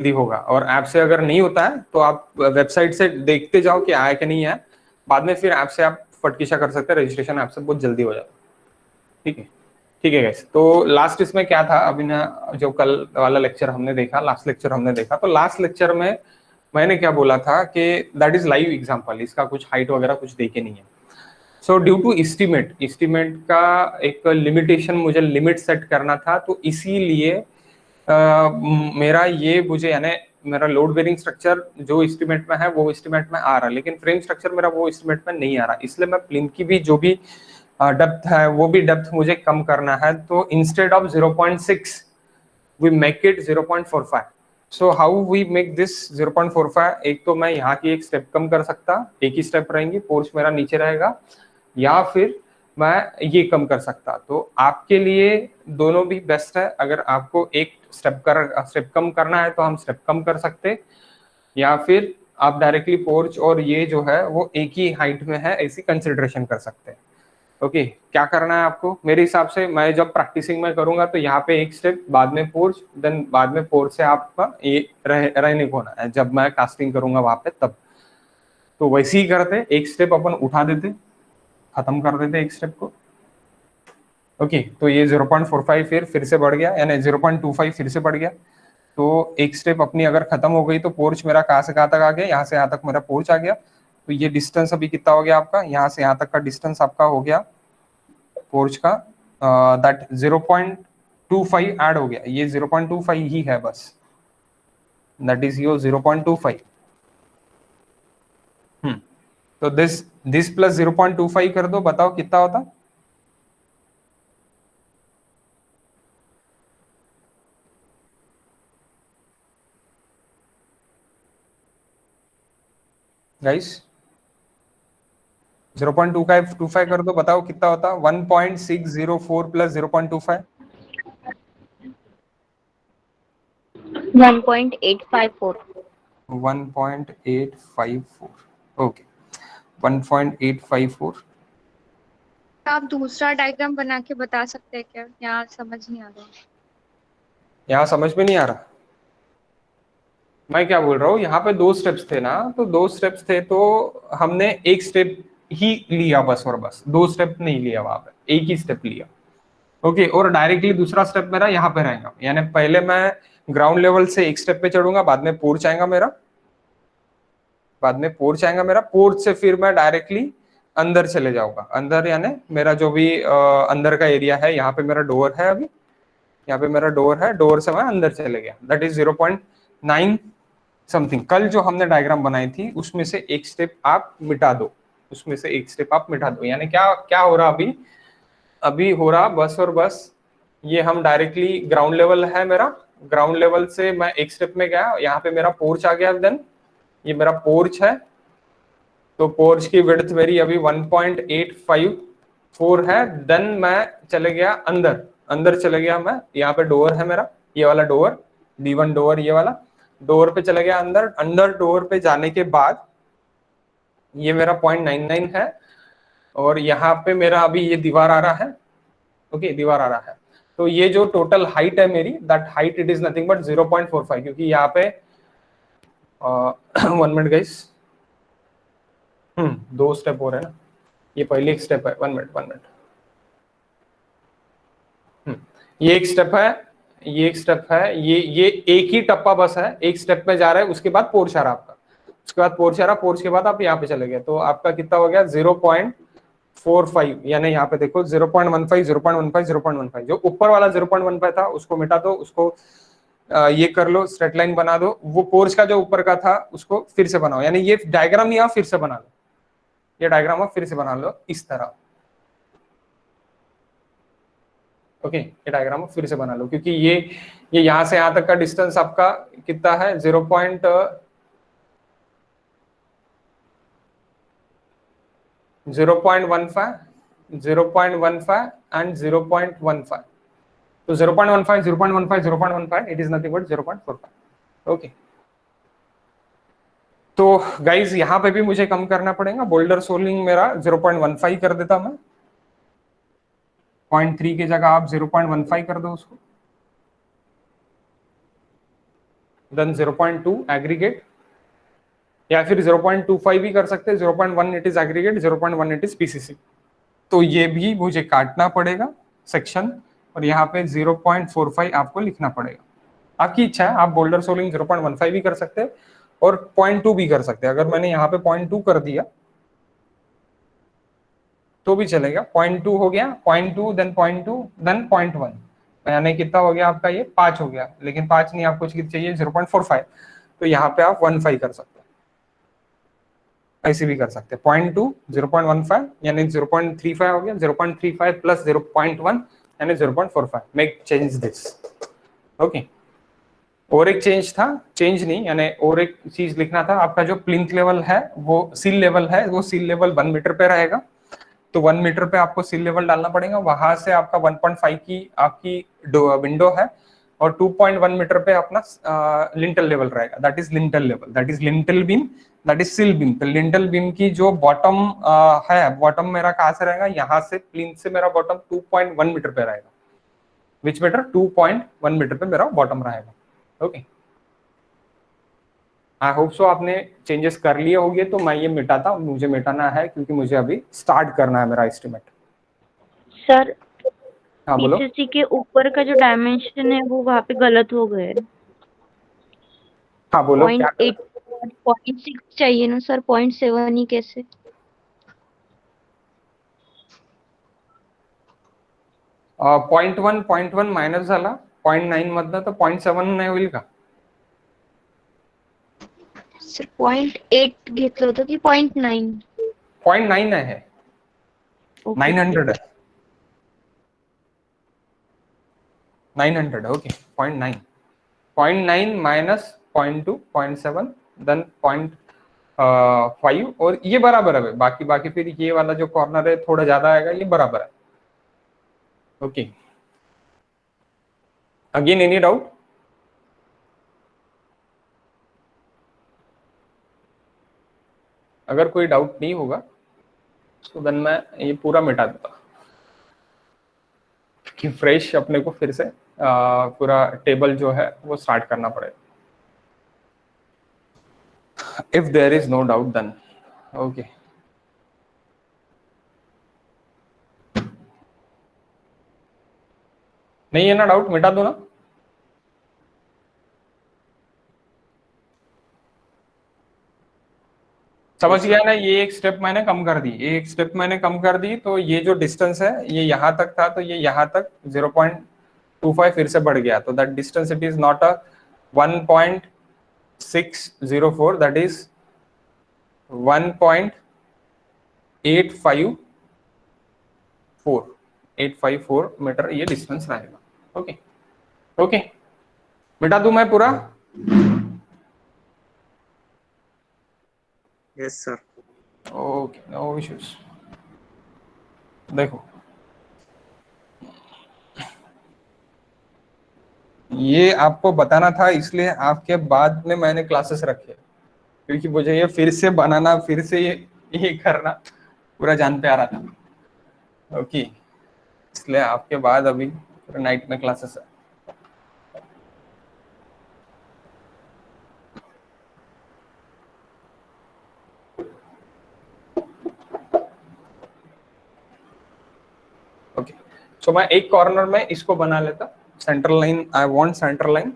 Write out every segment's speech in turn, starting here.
जल्दी होगा। और ऐप से अगर नहीं होता है तो आप वेबसाइट से देखते जाओ कि आया कि नहीं है, बाद में फिर ऐप से आप फटकिशा कर सकते हैं, रजिस्ट्रेशन ऐप से बहुत जल्दी हो जाता है। ठीक है, ठीक है गाइस। तो लास्ट इसमें क्या था, अभी ना जो कल वाला लेक्चर हमने देखा, लास्ट लेक्चर हमने देखा, तो लास्ट लेक्चर में मैंने क्या बोला था कि दैट इज लाइव एग्जांपल, इसका कुछ हाइट वगैरह कुछ देखे नहीं है। सो ड्यू टू एस्टिमेट का एक लिमिटेशन, मुझे लिमिट सेट करना था, तो इसीलिए मेरा ये मुझे यानी मेरा लोड बेरिंग स्ट्रक्चर जो एस्टिमेट में है वो एस्टिमेट में आ रहा है, लेकिन फ्रेम स्ट्रक्चर मेरा वो एस्टिमेट में नहीं आ रहा, इसलिए मैं प्लिंथ की भी जो भी डेप्थ है वो भी डेप्थ मुझे कम करना है। तो instead of 0.6 we make it 0.45। So how we make this 0.45, एक तो मैं यहाँ की एक स्टेप कम कर सकता, एक ही स्टेप रहेंगी, पोर्च मेरा नीचे रहेगा, या फिर मैं ये कम कर सकता। तो आपके लिए दोनों भी बेस्ट है, अगर आपको एक स्टेप कम करना है तो हम स्टेप कम कर सकते, या फिर आप डायरेक्टली पोर्च और ये जो है वो एक ही हाइट में है ऐसी कंसिडरेशन कर सकते हैं। ओके, क्या करना है आपको मेरे हिसाब से, मैं जब प्रैक्टिसिंग में करूंगा तो यहाँ पे एक स्टेप, बाद में पोर्च, देन बाद में पोर्च से आपका ये रहने को होना है, जब मैं कास्टिंग करूंगा वहां पे तब। तो वैसे ही करते, एक स्टेप अपन उठा देते, खत्म कर देते एक स्टेप को। ओके, तो ये 0.45 फिर से बढ़ गया, यानी 0.25 फिर से बढ़ गया। तो एक स्टेप अपनी अगर खत्म हो गई तो पोर्च मेरा कहाँ से कहाँ तक आ गया, यहाँ से यहाँ तक मेरा पोर्च आ गया। तो ये डिस्टेंस अभी कितना हो गया आपका, यहाँ से यहाँ तक का डिस्टेंस आपका हो गया पोर्च का, दैट 0.25 ऐड हो गया, ये 0.25 ही है बस, दैट इज योर 0.25। तो दिस प्लस 0.25 कर दो, बताओ कितना होता। गाइस 0.25 कर दो, बताओ कितना होता। 1.604 प्लस 0.25 1.854। 1.854, ओके 1.854। आप दूसरा डायग्राम बना के बता सकते हैं क्या, यहाँ समझ नहीं आ रहा। यहाँ समझ में नहीं आ रहा, मैं क्या बोल रहा हूँ, यहाँ पे दो स्टेप्स थे ना, तो दो स्टेप्स थे तो हमने एक स्टेप ही लिया बस, और बस दो स्टेप नहीं लिया, वहां पे एक ही स्टेप लिया। ओके, और डायरेक्टली दूसरा स्टेप मेरा यहाँ पे रहेगा, यानी पहले मैं ग्राउंड लेवल से एक स्टेप पे चढ़ूंगा, बाद में पोर्च आएगा मेरा, पोर्च से फिर मैं डायरेक्टली अंदर चले जाऊंगा, अंदर यानी मेरा जो भी अंदर का एरिया है, यहाँ पे मेरा डोर है, अभी यहाँ पे मेरा डोर है, डोर से मैं अंदर चले गया, दैट इज 0.9 समथिंग। कल जो हमने डायग्राम बनाई थी उसमें से एक स्टेप आप मिटा दो, यानी क्या क्या हो रहा अभी, अभी हो रहा बस और बस ये हम डायरेक्टली ग्राउंड लेवल है मेरा, ग्राउंड लेवल से मैं एक स्टेप में गया, यहाँ पे मेरा पोर्च आ गया, देन ये मेरा पोर्च है, तो पोर्च की विड्थ मेरी अभी 1.854 है, देन मैं चले गया अंदर चले गया मैं, यहाँ पे डोर है मेरा, ये वाला डोर, D1 डोर, ये वाला डोर पे चले गया अंदर डोर पे जाने के बाद ये मेरा 0.99 है, और यहाँ पे मेरा अभी ये दीवार आ रहा है। ओके, दीवार आ रहा है, तो ये जो टोटल हाइट है मेरी, that height it is nothing but 0.45, क्योंकि यहाँ पे 1 मिनट गाइस, दो स्टेप हो रहे हैं ना, ये पहली एक स्टेप है, 1 मिनट, ये एक स्टेप है, ये एक ही टप्पा बस है, एक स्टेप में जा रहा है, उसके बाद पोर्च आ रहा है आपका, उसके बाद पोर्च आ रहा, पोर्च के बाद आप यहाँ पे चले गए, तो आपका कितना हो गया 0.45, यानी यहाँ पे देखो 0.15 0.15 0.15, जो ऊपर वाला 0.15 था उसको मिटा दो, उसको ये कर लो, स्ट्रेट लाइन बना दो, वो पोर्च का जो ऊपर का था उसको फिर से बनाओ, यानी ये डायग्राम नहीं, आप फिर से बना लो, ये डायग्राम आप फिर से बना लो इस तरह। ओके, ये डायग्राम फिर से बना लो, क्योंकि ये यहाँ से यहाँ तक का डिस्टेंस आपका कितना है 0.15 एंड 0.15, तो 0.15 it is nothing but 0.45। Okay, तो गाइज यहाँ पे भी मुझे कम करना पड़ेगा, बोल्डर सोलिंग मेरा 0.15 कर देता मैं, 0.3 की जगह आप 0.15 कर दो उसको। देन 0.2 एग्रीगेट, या फिर 0.25 भी कर सकते हैं, 0.1 it is aggregate, 0.1 it is PCC. तो ये भी मुझे काटना पड़ेगा सेक्शन, और यहाँ पे 0.45 आपको लिखना पड़ेगा। आपकी इच्छा है, आप बोल्डर सोलिंग 0.15 भी कर सकते हैं और 0.2 भी कर सकते हैं। अगर मैंने यहाँ पे 0.2 कर दिया तो भी चलेगा। 0.2 हो गया, 0.2 देन 0.2 देन 0.1, यानी कितना हो गया आपका, ये 5 हो गया। लेकिन 5 नहीं, आपको चाहिए 0.45, तो यहाँ पे आप 1.5 कर सकते हैं, ऐसे भी कर सकते हैं। 0.2 0.15 यानी 0.35 हो गया, 0.35 प्लस 0.1 यानी 0.45। Make change this, okay. और एक चेंज था, चेंज नहीं यानी और एक चीज लिखना था, आपका जो प्लिंथ लेवल है वो सील लेवल है, वो सील लेवल 1 मीटर पे रहेगा। तो 1 मीटर पे आपको सील लेवल डालना पड़ेगा, वहां से आपका 1.5 की आपकी विंडो है, और 2.1 मीटर पे अपना लिंटल लेवल रहेगा, that is lintel level, that is lintel beam, that is seal beam. तो लिंटल बीम की जो बॉटम है, बॉटम मेरा कहाँ से रहेगा, यहाँ से प्लिंथ से मेरा बॉटम 2.1 मीटर पे रहेगा। विच मीटर? 2.1 मीटर पे मेरा बॉटम रहेगा, ओके। आई होप सो आपने चेंजेस कर लिए होंगे, तो मैं ये मिटाता, मुझे मिटाना है क्योंकि मुझे अभी स्टार्ट करना है मेरा एस्टिमेट। सर हाँ बोलो। पीसीसी के ऊपर का जो डायमेंशन है वो वहाँ पे गलत हो गए। हाँ बोलो क्या? 0.8 0.6 चाहिए ना सर, 0.7 ही कैसे? 0.1 मायनस झाला 0.9 मधनं, तर 0.7 नाही होईल का? सर 0.8 घेतलं होतं की 0.9? 0.9 आहे, 900 आहे, 900 ओके। 0.9 0.9 माइनस 0.2 0.7 देन 0.5, और ये बराबर है। बाकी बाकी फिर ये वाला जो कॉर्नर है थोड़ा ज्यादा आएगा, ये बराबर है, ओके। Again any doubt? अगर कोई डाउट नहीं होगा तो देन मैं ये पूरा मिटा देता कि फ्रेश अपने को फिर से पूरा टेबल जो है वो स्टार्ट करना पड़ेगा। If there is no doubt then okay. नहीं है ना डाउट, मिटा दो ना। समझ गया ना? ये एक स्टेप मैंने कम कर दी, एक स्टेप मैंने कम कर दी, तो ये जो डिस्टेंस है ये यहाँ तक था, तो ये यहाँ तक 0.25 फिर से बढ़ गया, तो that distance it is not a 1.604, that is 1.854 metre ये डिस्टेंस रहेगा, ओके। ओके, मिटा दूं मैं पूरा? Yes sir. Okay, no issues. देखो ये आपको बताना था, इसलिए आपके बाद में मैंने क्लासेस रखे, क्योंकि मुझे ये फिर से बनाना, फिर से ये करना पूरा जान पे आ रहा था, ओके। इसलिए आपके बाद अभी नाइट में क्लासेस है। ओके, सो मैं एक कॉर्नर में इसको बना लेता, सेंटर लाइन, आई वांट सेंटर लाइन,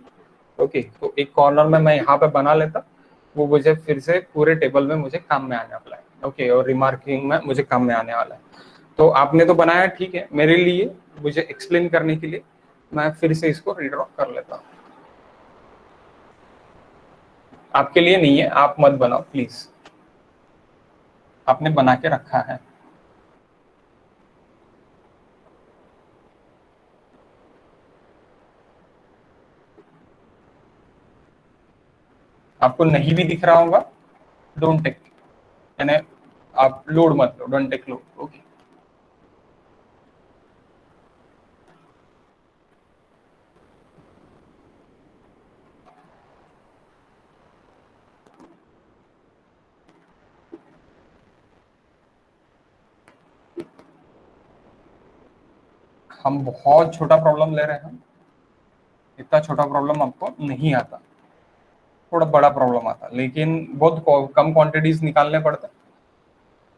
ओके। तो एक कॉर्नर में मैं यहाँ पे बना लेता, वो मुझे फिर से पूरे टेबल में मुझे काम में आने वाला है, ओके। और रिमार्किंग में मुझे काम में आने वाला है। तो आपने तो बनाया ठीक है, मेरे लिए मुझे एक्सप्लेन करने के लिए मैं फिर से इसको रीड्रॉ कर लेता हूँ। आपके लिए नहीं है, आप मत बनाओ प्लीज, आपने बना के रखा है। आपको नहीं भी दिख रहा होगा, डोंट टेक, यानी आप लोड मत लो, डोंट टेक लोड, ओके। हम बहुत छोटा प्रॉब्लम ले रहे हैं, इतना छोटा प्रॉब्लम आपको नहीं आता, थोड़ा बड़ा प्रॉब्लम आता है, लेकिन बहुत कम क्वांटिटीज निकालने पड़ते हैं।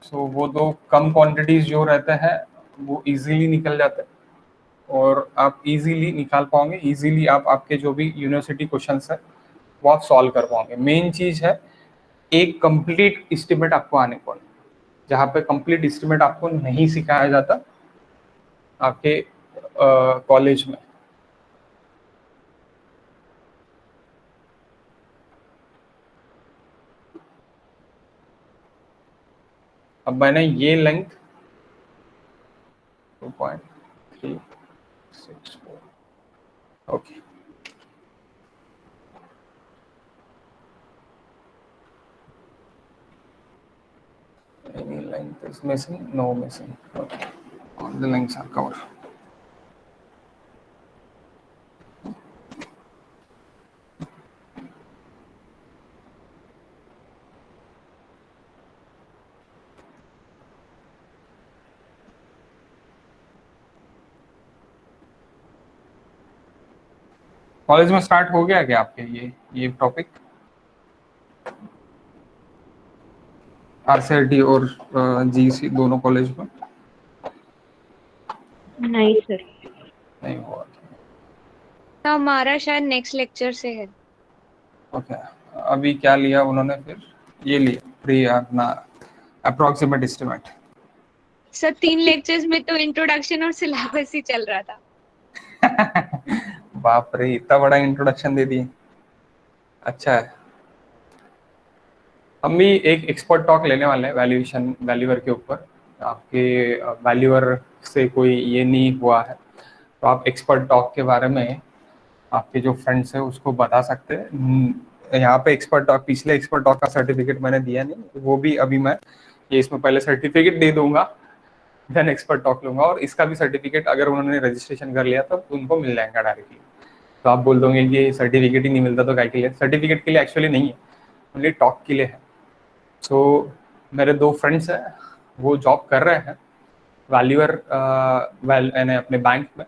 सो वो तो कम क्वांटिटीज जो रहते हैं वो इजीली निकल जाते हैं और आप इजीली निकाल पाओगे, इजीली आप आपके जो भी यूनिवर्सिटी क्वेश्चंस है वो आप सॉल्व कर पाओगे। मेन चीज है एक कंप्लीट एस्टिमेट आपको आने को, जहाँ पे कंप्लीट एस्टिमेट आपको नहीं सिखाया जाता आपके कॉलेज में। अब मैंने ये length 2.364 okay, any length is missing, no missing, okay, all the lengths are covered. College में स्टार्ट हो गया क्या आपके ये टॉपिक आरसीआरटी और जीसी दोनों कॉलेज में? नहीं सर। नहीं हुआ। हमारा शायद नेक्स्ट लेक्चर से है। ओके, अभी क्या लिया उन्होंने फिर? ये लिया प्री अपना अप्रोक्सीमेट एस्टिमेट। सर 3 लेक्चर्स में तो इंट्रोडक्शन और सिलेबस ही चल रहा था। बाप रे, इतना बड़ा इंट्रोडक्शन दे दिए। अच्छा है, हम भी एक एक्सपर्ट टॉक लेने वाले हैं वैल्यूएशन वैल्यूअर के ऊपर। आपके वैल्यूअर से कोई ये नहीं हुआ है तो आप एक्सपर्ट टॉक के बारे में आपके जो फ्रेंड्स है उसको बता सकते हैं। यहाँ पे एक्सपर्ट टॉक, पिछले एक्सपर्ट टॉक का सर्टिफिकेट मैंने दिया नहीं, वो भी अभी मैं ये इसमें पहले सर्टिफिकेट दे दूंगा, देन एक्सपर्ट टॉक लूंगा, और इसका भी सर्टिफिकेट अगर उन्होंने रजिस्ट्रेशन कर लिया तो उनको मिल जाएगा डायरेक्टली। तो आप बोल दोगे कि सर्टिफिकेट ही नहीं मिलता तो काय के लिए? सर्टिफिकेट के लिए एक्चुअली नहीं है, ओनली टॉक के लिए है। सो मेरे 2 फ्रेंड्स हैं, वो जॉब कर रहे हैं वैल्यूअर अपने बैंक में,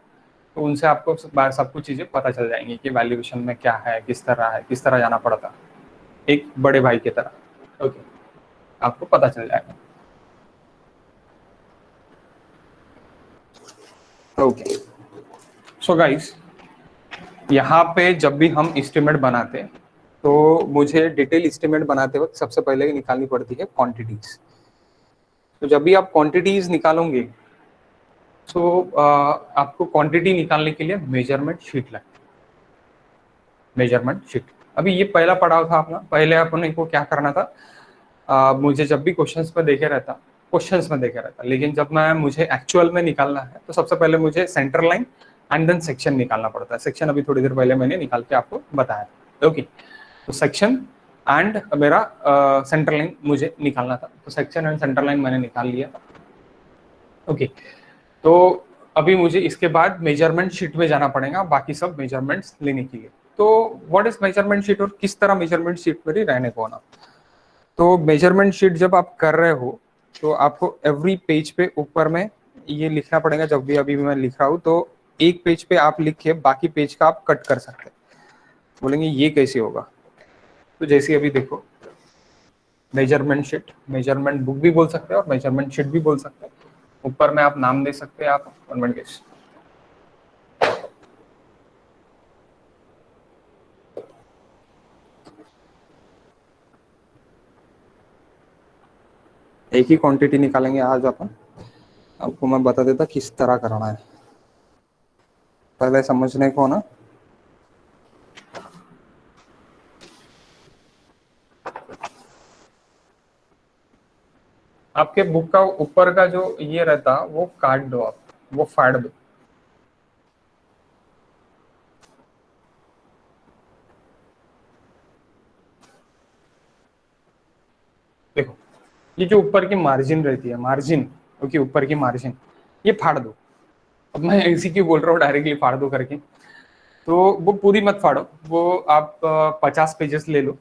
तो उनसे आपको सब कुछ चीज़ें पता चल जाएंगी कि वैल्यूएशन में क्या है, किस तरह जाना पड़ता, एक बड़े भाई की तरह। ओके, आपको पता चल जाएगा। ओके, सो गाइस, यहाँ पे जब भी हम एस्टिमेट बनाते हैं तो मुझे डिटेल एस्टिमेट बनाते वक्त सबसे पहले निकालनी पड़ती है क्वांटिटीज। तो जब भी आप क्वांटिटीज निकालोगे तो आपको क्वांटिटी निकालने के लिए मेजरमेंट शीट लगती है। मेजरमेंट शीट, अभी ये पहला पड़ाव था अपना। पहले अपने को क्या करना था, मुझे जब भी क्वेश्चंस में देखे रहता, लेकिन जब मुझे एक्चुअल में निकालना है तो सबसे पहले मुझे centre line and then section निकालना पड़ता है। सेक्शन अभी थोड़ी देर पहले मैंने निकाल के आपको बताया। ओके, तो सेक्शन एंड मेरा सेंटर लाइन मुझे निकालना था, तो सेक्शन एंड सेंटर लाइन मैंने निकाल लिया। ओके, तो अभी मुझे इसके बाद मेजरमेंट शीट में जाना पड़ेगा बाकी सब मेजरमेंट्स लेने के लिए। तो व्हाट इज मेजरमेंट शीट और किस तरह मेजरमेंट शीट पर ही रहने को ना? तो मेजरमेंट शीट जब आप कर रहे हो तो आपको एवरी पेज पे ऊपर में ये लिखना पड़ेगा। जब भी अभी मैं लिख रहा हूँ तो एक पेज पे आप लिख के बाकी पेज का आप कट कर सकते हैं। बोलेंगे ये कैसे होगा? तो जैसे अभी देखो, मेजरमेंट शीट, मेजरमेंट बुक भी बोल सकते हैं और मेजरमेंट शीट भी बोल सकते हैं। ऊपर में आप नाम दे सकते हैं, आप 1 मिनट गेस। एक ही क्वांटिटी निकालेंगे आज अपन, आपको मैं बता देता किस तरह करना है, पहले समझने को ना। आपके बुक का ऊपर का जो ये रहता वो काट दो, आप वो फाड़ दो। देखो, ये जो ऊपर की मार्जिन रहती है, मार्जिन, ओके, ऊपर की मार्जिन ये फाड़ दो। अब मैं इसी की बोल रहा हूँ डायरेक्टली फाड़ दो करके, तो वो पूरी मत फाड़ो, वो आप 50 पेजेस ले लो,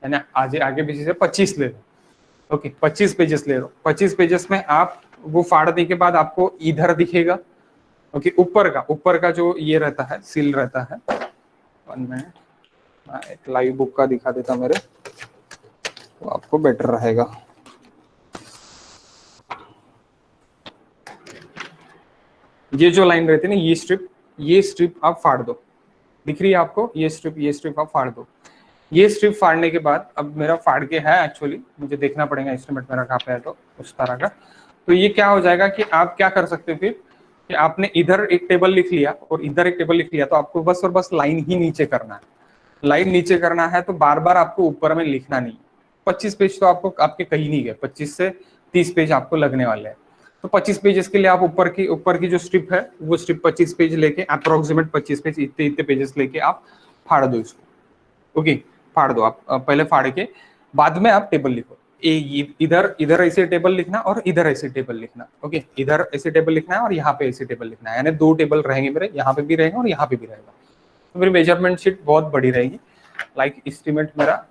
है ना, आगे पीछे से 25 ले लो। ओके, 25 पेजेस ले लो। 25 पेजेस में आप वो फाड़ने के बाद आपको इधर दिखेगा, ओके, ऊपर का जो ये रहता है, सील रहता है, 1 मिनट, मैं एक लाइव बुक का दिखा देता मेरे, तो आपको बेटर रहेगा। ये जो लाइन रहती है ना, ये स्ट्रिप आप फाड़ दो, दिख रही है आपको, ये स्ट्रिप आप फाड़ दो। ये स्ट्रिप फाड़ने के बाद, अब मेरा फाड़ के है एक्चुअली, मुझे देखना पड़ेगा एस्टिमेट मेरा कहाँ पे है, तो उस तरह का। तो ये क्या हो जाएगा कि आप क्या कर सकते हो फिर, कि आपने इधर एक टेबल लिख लिया और इधर एक टेबल लिख लिया, तो आपको बस और बस लाइन ही नीचे करना है, लाइन नीचे करना है, तो बार बार आपको ऊपर में लिखना नहीं। 25 पेज तो आपको आपके कहीं नहीं गए, 25 से 30 पेज आपको लगने वाले हैं। तो 25 पेजेस के लिए आप ऊपर की जो स्ट्रिप है, वो स्ट्रिप 25 पेज लेके, अप्रोक्सीमेट 25 पेज, इतने इतने पेजेस लेके आप फाड़ दो इसको। ओके, फाड़ दो आप, पहले फाड़ के बाद में आप टेबल लिखो। इधर इधर ऐसे टेबल लिखना और इधर ऐसे टेबल लिखना। ओके, इधर ऐसे टेबल लिखना है और यहाँ पे ऐसे टेबल लिखना है, यानी 2 टेबल रहेंगे मेरे, यहाँ पे भी रहेगा और यहाँ पे भी रहेगा। तो मेरी मेजरमेंट शीट बहुत बड़ी रहेगी। लाइक एस्टिमेट मेरा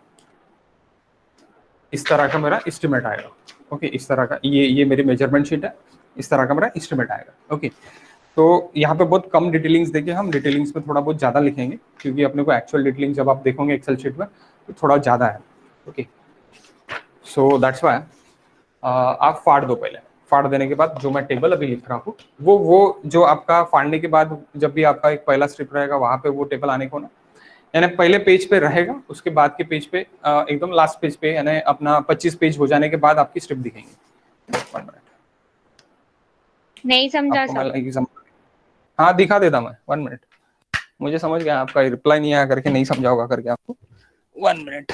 इस तरह का मेरा एस्टिमेट आएगा। ओके, इस तरह का ये मेरी मेजरमेंट शीट है, इस तरह का मेरा एस्टिमेट आएगा। ओके, तो यहाँ पे बहुत कम डिटेलिंग्स देके, हम डिटेलिंग्स में थोड़ा बहुत ज़्यादा लिखेंगे, क्योंकि अपने को एक्चुअल डिटेलिंग जब आप देखोगे एक्सेल शीट में तो थोड़ा ज़्यादा है। ओके, सो दैट्स वाई आप फाड़ दो पहले। फाड़ देने के बाद जो मैं टेबल अभी लिख रहा हूँ, वो जो आपका फाड़ने के बाद जब भी आपका एक पहला स्ट्रिप रहेगा, वहां पे वो टेबल आने को ना, यानी पहले पेज पे रहेगा, उसके बाद के पेज पे एकदम लास्ट पेज पे, यानी अपना 25 पेज हो जाने के बाद आपकी स्ट्रिप दिखेंगी। 1 मिनट, नहीं समझा आपको सब। मैं हाँ दिखा देता मैं, 1 मिनट। मुझे समझ गया, आपका रिप्लाई नहीं आया करके, नहीं समझा होगा करके आपको। 1 मिनट।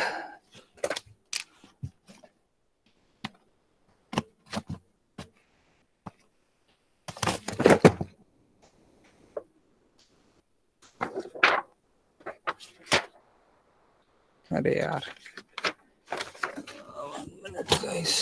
अरे यार, 1 मिनट गाइस।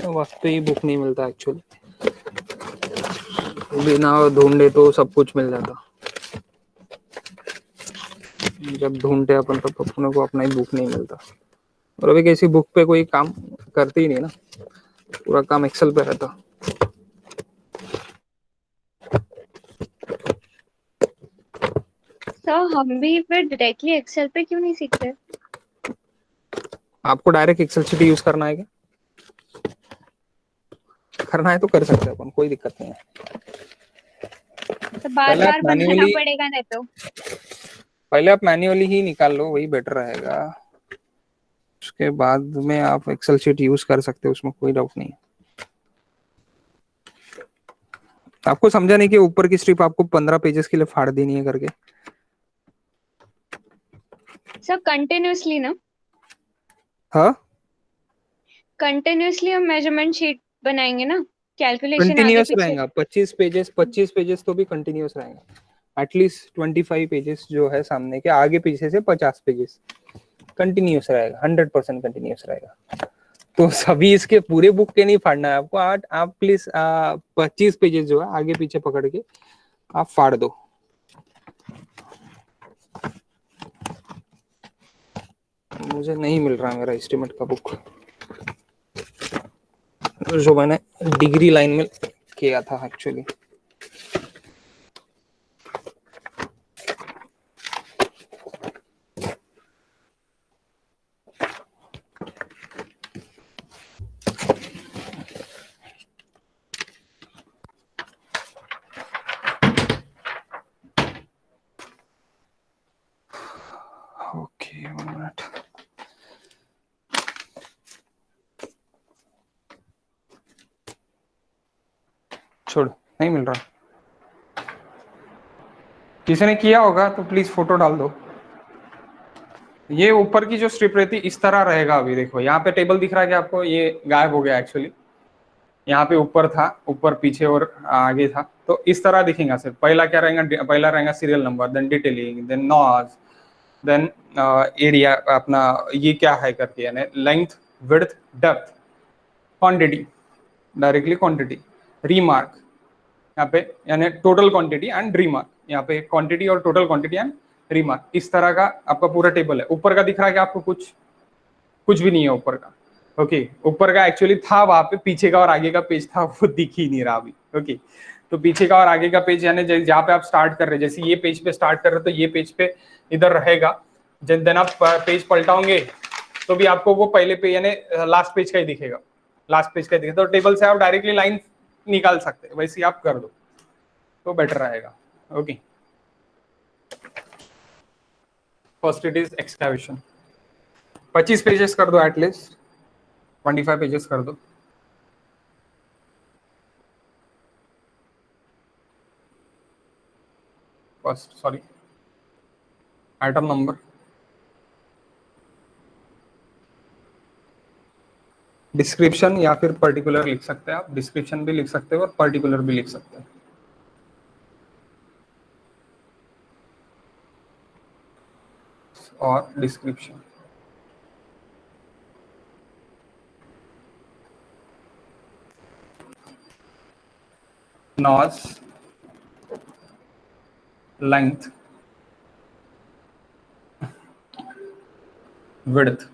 वक्त पे ही बुक नहीं मिलता एक्चुअली, बिना ढूंढे तो सब कुछ मिल जाता, जब ढूंढते अपन तब अपने को अपना ही बुक नहीं मिलता। और अभी किसी बुक पे कोई काम करते ही नहीं ना, पूरा काम एक्सेल पे रहता। सर हम भी फिर डायरेक्टली एक्सेल पे क्यों नहीं सीखते? आपको डायरेक्ट एक्सेल शीट यूज करना है क्या? करना है तो कर सकते हैं अपन, कोई दिक्कत नहीं है। तो बार पहले आप बार बनाना मैन्युअली पड़ेगा नहीं तो। पहले आप मैन्युअली ही निकाल लो, वही बेटर रहेगा। उसके बाद में आप एक्सेल शीट यूज कर सकते हो, उसमें कोई डाउट नहीं है। आपको समझा नहीं कि ऊपर की स्ट्रिप आपको 15 पेजेस के लिए फाड़ देनी है करके? सर कंटिन्यूअसली ना, हाँ, कंटिन्यूअसली हम मेजरमेंट शीट बनाएंगे ना, कैलकुलेशन आगे कंटिन्यूअस पीछे। रहेगा। 25 पेजेस तो भी कंटिन्यूअस रहेगा। एटलीस्ट 25 पेजेस जो है सामने के, आगे पीछे से 50 पेजेस कंटिन्यूअस रहेगा, 100% कंटिन्यूअस रहेगा। तो सभी इसके पूरे बुक के नहीं फाड़ना है आपको। आप प्लीज 25 पेजेस जो है आगे पीछे पकड़ के आप फाड़ दो। मुझे नहीं मिल रहा मेरा एस्टिमेट का बुक, जो मैंने डिग्री लाइन में किया था एक्चुअली। Okay, 1 minute. छोड़, नहीं मिल रहा? किसी ने किया होगा तो प्लीज फोटो डाल दो। ये ऊपर की जो स्ट्रिप रहती इस तरह रहेगा। अभी देखो यहाँ पे टेबल दिख रहा है कि आपको, ये गायब हो गया एक्चुअली। यहाँ पे ऊपर था, ऊपर पीछे और आगे था, तो इस तरह दिखेगा। सिर्फ पहला क्या रहेगा, पहला रहेगा serial number, then detailing, then nos, then area अपना ये क्या है करके, यानी length, width, depth, quantity, directly quantity, remark यहाँ पे, यानी टोटल क्वांटिटी एंड रीमार्क, यहाँ पे क्वांटिटी और टोटल क्वांटिटी एंड रीमार्क। इस तरह का आपका पूरा टेबल है। ऊपर का दिख रहा है कि आपको कुछ भी नहीं है ऊपर का। ओके, ऊपर का एक्चुअली था वहां पे, पीछे का और आगे का पेज था, वो दिख ही नहीं रहा अभी। ओके, तो पीछे का और आगे का पेज, यानी जहाँ पे आप स्टार्ट कर रहे हैं, जैसे ये पेज पे स्टार्ट कर रहे हो तो ये पेज पे इधर रहेगा। जब दिन आप पेज पलटाओगे तो भी आपको वो पहले पे यानी लास्ट पेज का ही दिखेगा, लास्ट पेज का ही दिखेगा। तो टेबल से आप डायरेक्टली लाइन निकाल सकते हैं, वैसे आप कर दो तो बेटर रहेगा। Okay, first it is excavation. 25 pages कर दो, एटलीस्ट 25 पेजेस कर दो। First, sorry, item number, description या फिर पर्टिकुलर लिख सकते हैं आप। डिस्क्रिप्शन भी लिख सकते हो और पर्टिकुलर भी लिख सकते हैं। और डिस्क्रिप्शन, नॉज, लेंथ, विड्थ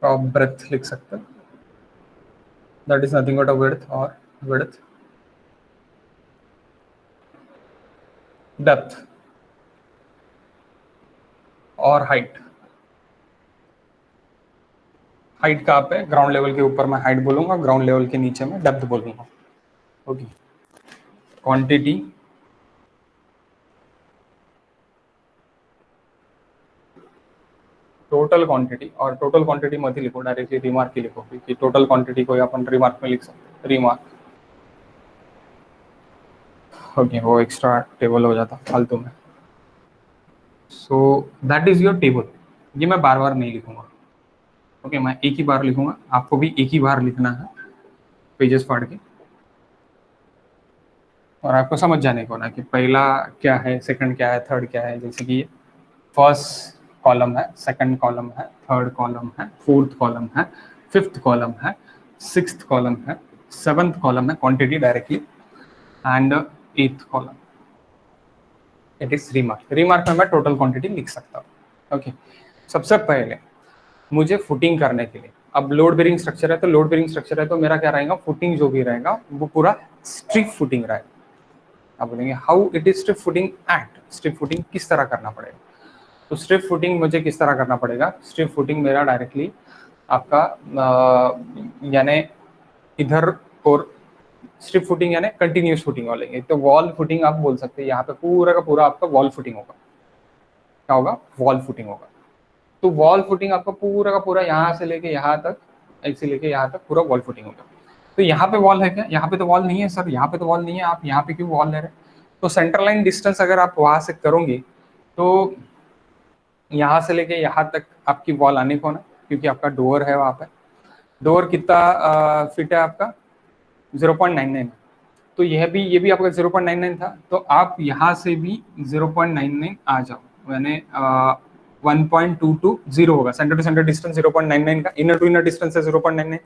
और ब्रेथ लिख सकते हैं। That is nothing but a width और विड्थ, डेप्थ और हाइट। हाइट कहाँ पे, ग्राउंड लेवल के ऊपर मैं हाइट बोलूंगा, ग्राउंड लेवल के नीचे मैं डेप्थ बोलूंगा। ओके, क्वांटिटी, टोटल क्वांटिटी, और टोटल क्वांटिटी मत ही लिखो, डायरेक्टली रिमार्क ही लिखो, क्योंकि टोटल क्वांटिटी को अपन रिमार्क में लिख सकते हैं, रिमार्क। ओके, वो एक्स्ट्रा टेबल हो जाता फालतू में। So that is your table. ये मैं बार बार नहीं लिखूंगा। ओके, मैं एक ही बार लिखूंगा, आपको भी एक ही बार लिखना है, पेजेस फाड़ के, और आपको समझ जाने को ना कि पहला क्या है, सेकंड क्या है, थर्ड क्या है। जैसे कि ये फर्स्ट कॉलम है, सेकंड कॉलम है, थर्ड कॉलम है, फोर्थ कॉलम है, फिफ्थ कॉलम है, सिक्स्थ कॉलम है, सेवंथ कॉलम है quantity directly, and eighth column it is remark. Remark में मैं टोटल क्वांटिटी लिख सकता हूँ। ओके, सबसे पहले मुझे फुटिंग करने के लिए, अब लोड बेरिंग स्ट्रक्चर है तो लोड बेरिंग स्ट्रक्चर है तो मेरा क्या रहेगा, फुटिंग जो भी रहेगा वो पूरा स्ट्रिप फुटिंग रहेगा। आप बोलेंगे how it is strip footing at, strip footing किस तरह करना पड़ेगा? तो स्ट्रिप फुटिंग मुझे किस तरह करना पड़ेगा? स्ट्रिप फुटिंग मेरा डायरेक्टली आपका यानी इधर, और स्ट्रिप फुटिंग यानी कंटिन्यूस फुटिंग वाले, तो वॉल फुटिंग आप बोल सकते हैं। यहाँ पे पूरा का पूरा आपका वॉल फुटिंग होगा। क्या होगा? वॉल फुटिंग होगा। तो वॉल फुटिंग आपका पूरा का पूरा यहाँ से लेके यहाँ तक, ऐसे लेके यहाँ तक पूरा वॉल फुटिंग होगा। तो यहाँ पे वॉल है क्या? यहाँ पे तो वॉल नहीं है सर, यहाँ पे तो वॉल नहीं है, आप यहाँ पे क्यों वॉल ले रहे हैं? तो सेंटर लाइन डिस्टेंस अगर आप वहां से करोगे तो यहाँ से लेके यहाँ तक आपकी वॉल आने को ना, क्योंकि आपका डोर है वहाँ पे। डोर कितना फिट है आपका? 0.99। तो ये भी आपका 0.99 था, तो आप यहाँ से भी 0.99 आ जाओ, यानी 1.220 होगा। सेंटर टू सेंटर डिस्टेंस 0.99 का, इनर टू इनर डिस्टेंस है 0.99,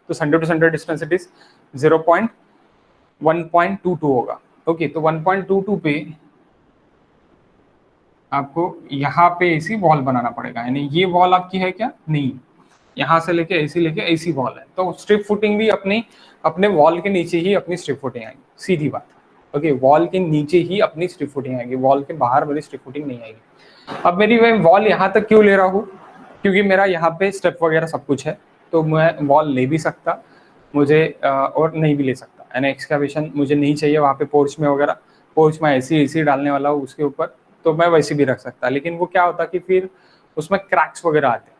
तो centre to centre distance it is 1.22 होगा। ओके, तो 1.22 पे आपको यहाँ पे ऐसी वॉल बनाना पड़ेगा, यानी ये वॉल आपकी है क्या? नहीं, यहाँ से लेके ऐसी वॉल है। तो स्ट्रिप फुटिंग भी अपने वॉल के नीचे ही अपनी स्ट्रिप फुटिंग आएगी, सीधी बात। ओके, वॉल के नीचे ही अपनी स्ट्रिप फुटिंग आएगी, वॉल के बाहर वाली स्ट्रिप फुटिंग नहीं आएगी। अब मेरी मैं वॉल यहाँ तक क्यों ले रहा हूँ? क्योंकि मेरा यहाँ पे स्टेप वगैरह सब कुछ है, तो मैं वॉल ले भी सकता मुझे और नहीं भी ले सकता, यानी एक्सकैवेशन मुझे नहीं चाहिए वहाँ पे पोर्च में वगैरह। पोर्च में ऐसी डालने वाला हूँ उसके ऊपर, तो मैं वैसे भी रख सकता, लेकिन वो क्या होता कि फिर उसमें क्रैक्स वगैरह आते।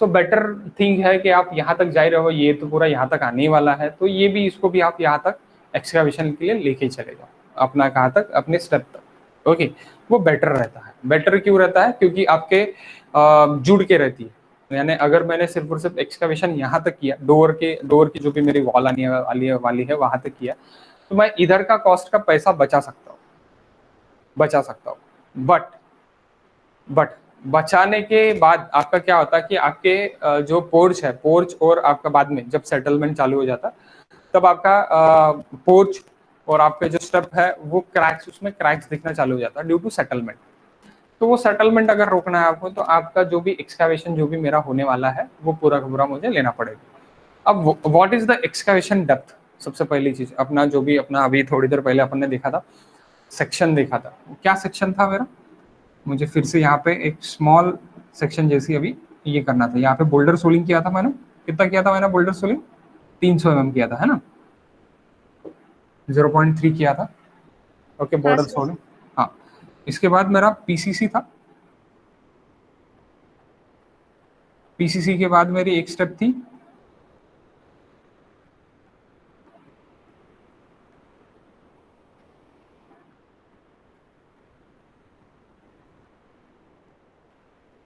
सो बेटर थिंग है कि आप यहाँ तक जा रहे हो, ये तो पूरा यहाँ तक आने वाला है, तो ये भी, इसको भी आप यहाँ तक एक्सकैवेशन के लिए लेके चले जाओ अपना, कहाँ तक, अपने स्टेप तक। ओके, वो बेटर रहता है। बेटर क्यों रहता है? क्योंकि आपके जुड़ के रहती है। यानी अगर मैंने सिर्फ और सिर्फ एक्सकैवेशन यहाँ तक किया, डोर की जो भी मेरी वॉल आने वाली है वहां तक किया, तो मैं इधर का कॉस्ट का पैसा बचा सकता हूँ। बट बचाने के बाद आपका क्या होता है कि आपके जो पोर्च और आपका बाद में जब सेटलमेंट चालू हो जाता तब आपका पोर्च और आपके जो स्टेप है वो उसमें क्रैक्स दिखना चालू हो जाता है ड्यू टू सेटलमेंट। तो वो सेटलमेंट अगर रोकना है आपको, तो आपका जो भी एक्सकैवेशन जो भी मेरा होने वाला है वो पूरा का पूरा मुझे लेना पड़ेगा। अब what is the excavation depth? सबसे पहली चीज अपना जो भी अपना अभी थोड़ी देर पहले अपन ने देखा था, सेक्शन देखा था। क्या सेक्शन था मेरा? मुझे फिर से यहाँ पे एक स्मॉल सेक्शन जैसी अभी ये करना था। यहाँ पे बोल्डर सोलिंग किया था मैंने। कितना किया था मैंने बोल्डर सोलिंग? 300 mm किया था, है ना? 0.3 किया था। Okay, boulder sir. सोलिंग। हाँ, इसके बाद मेरा पीसीसी था। पीसीसी के बाद मेरी एक स्टेप थी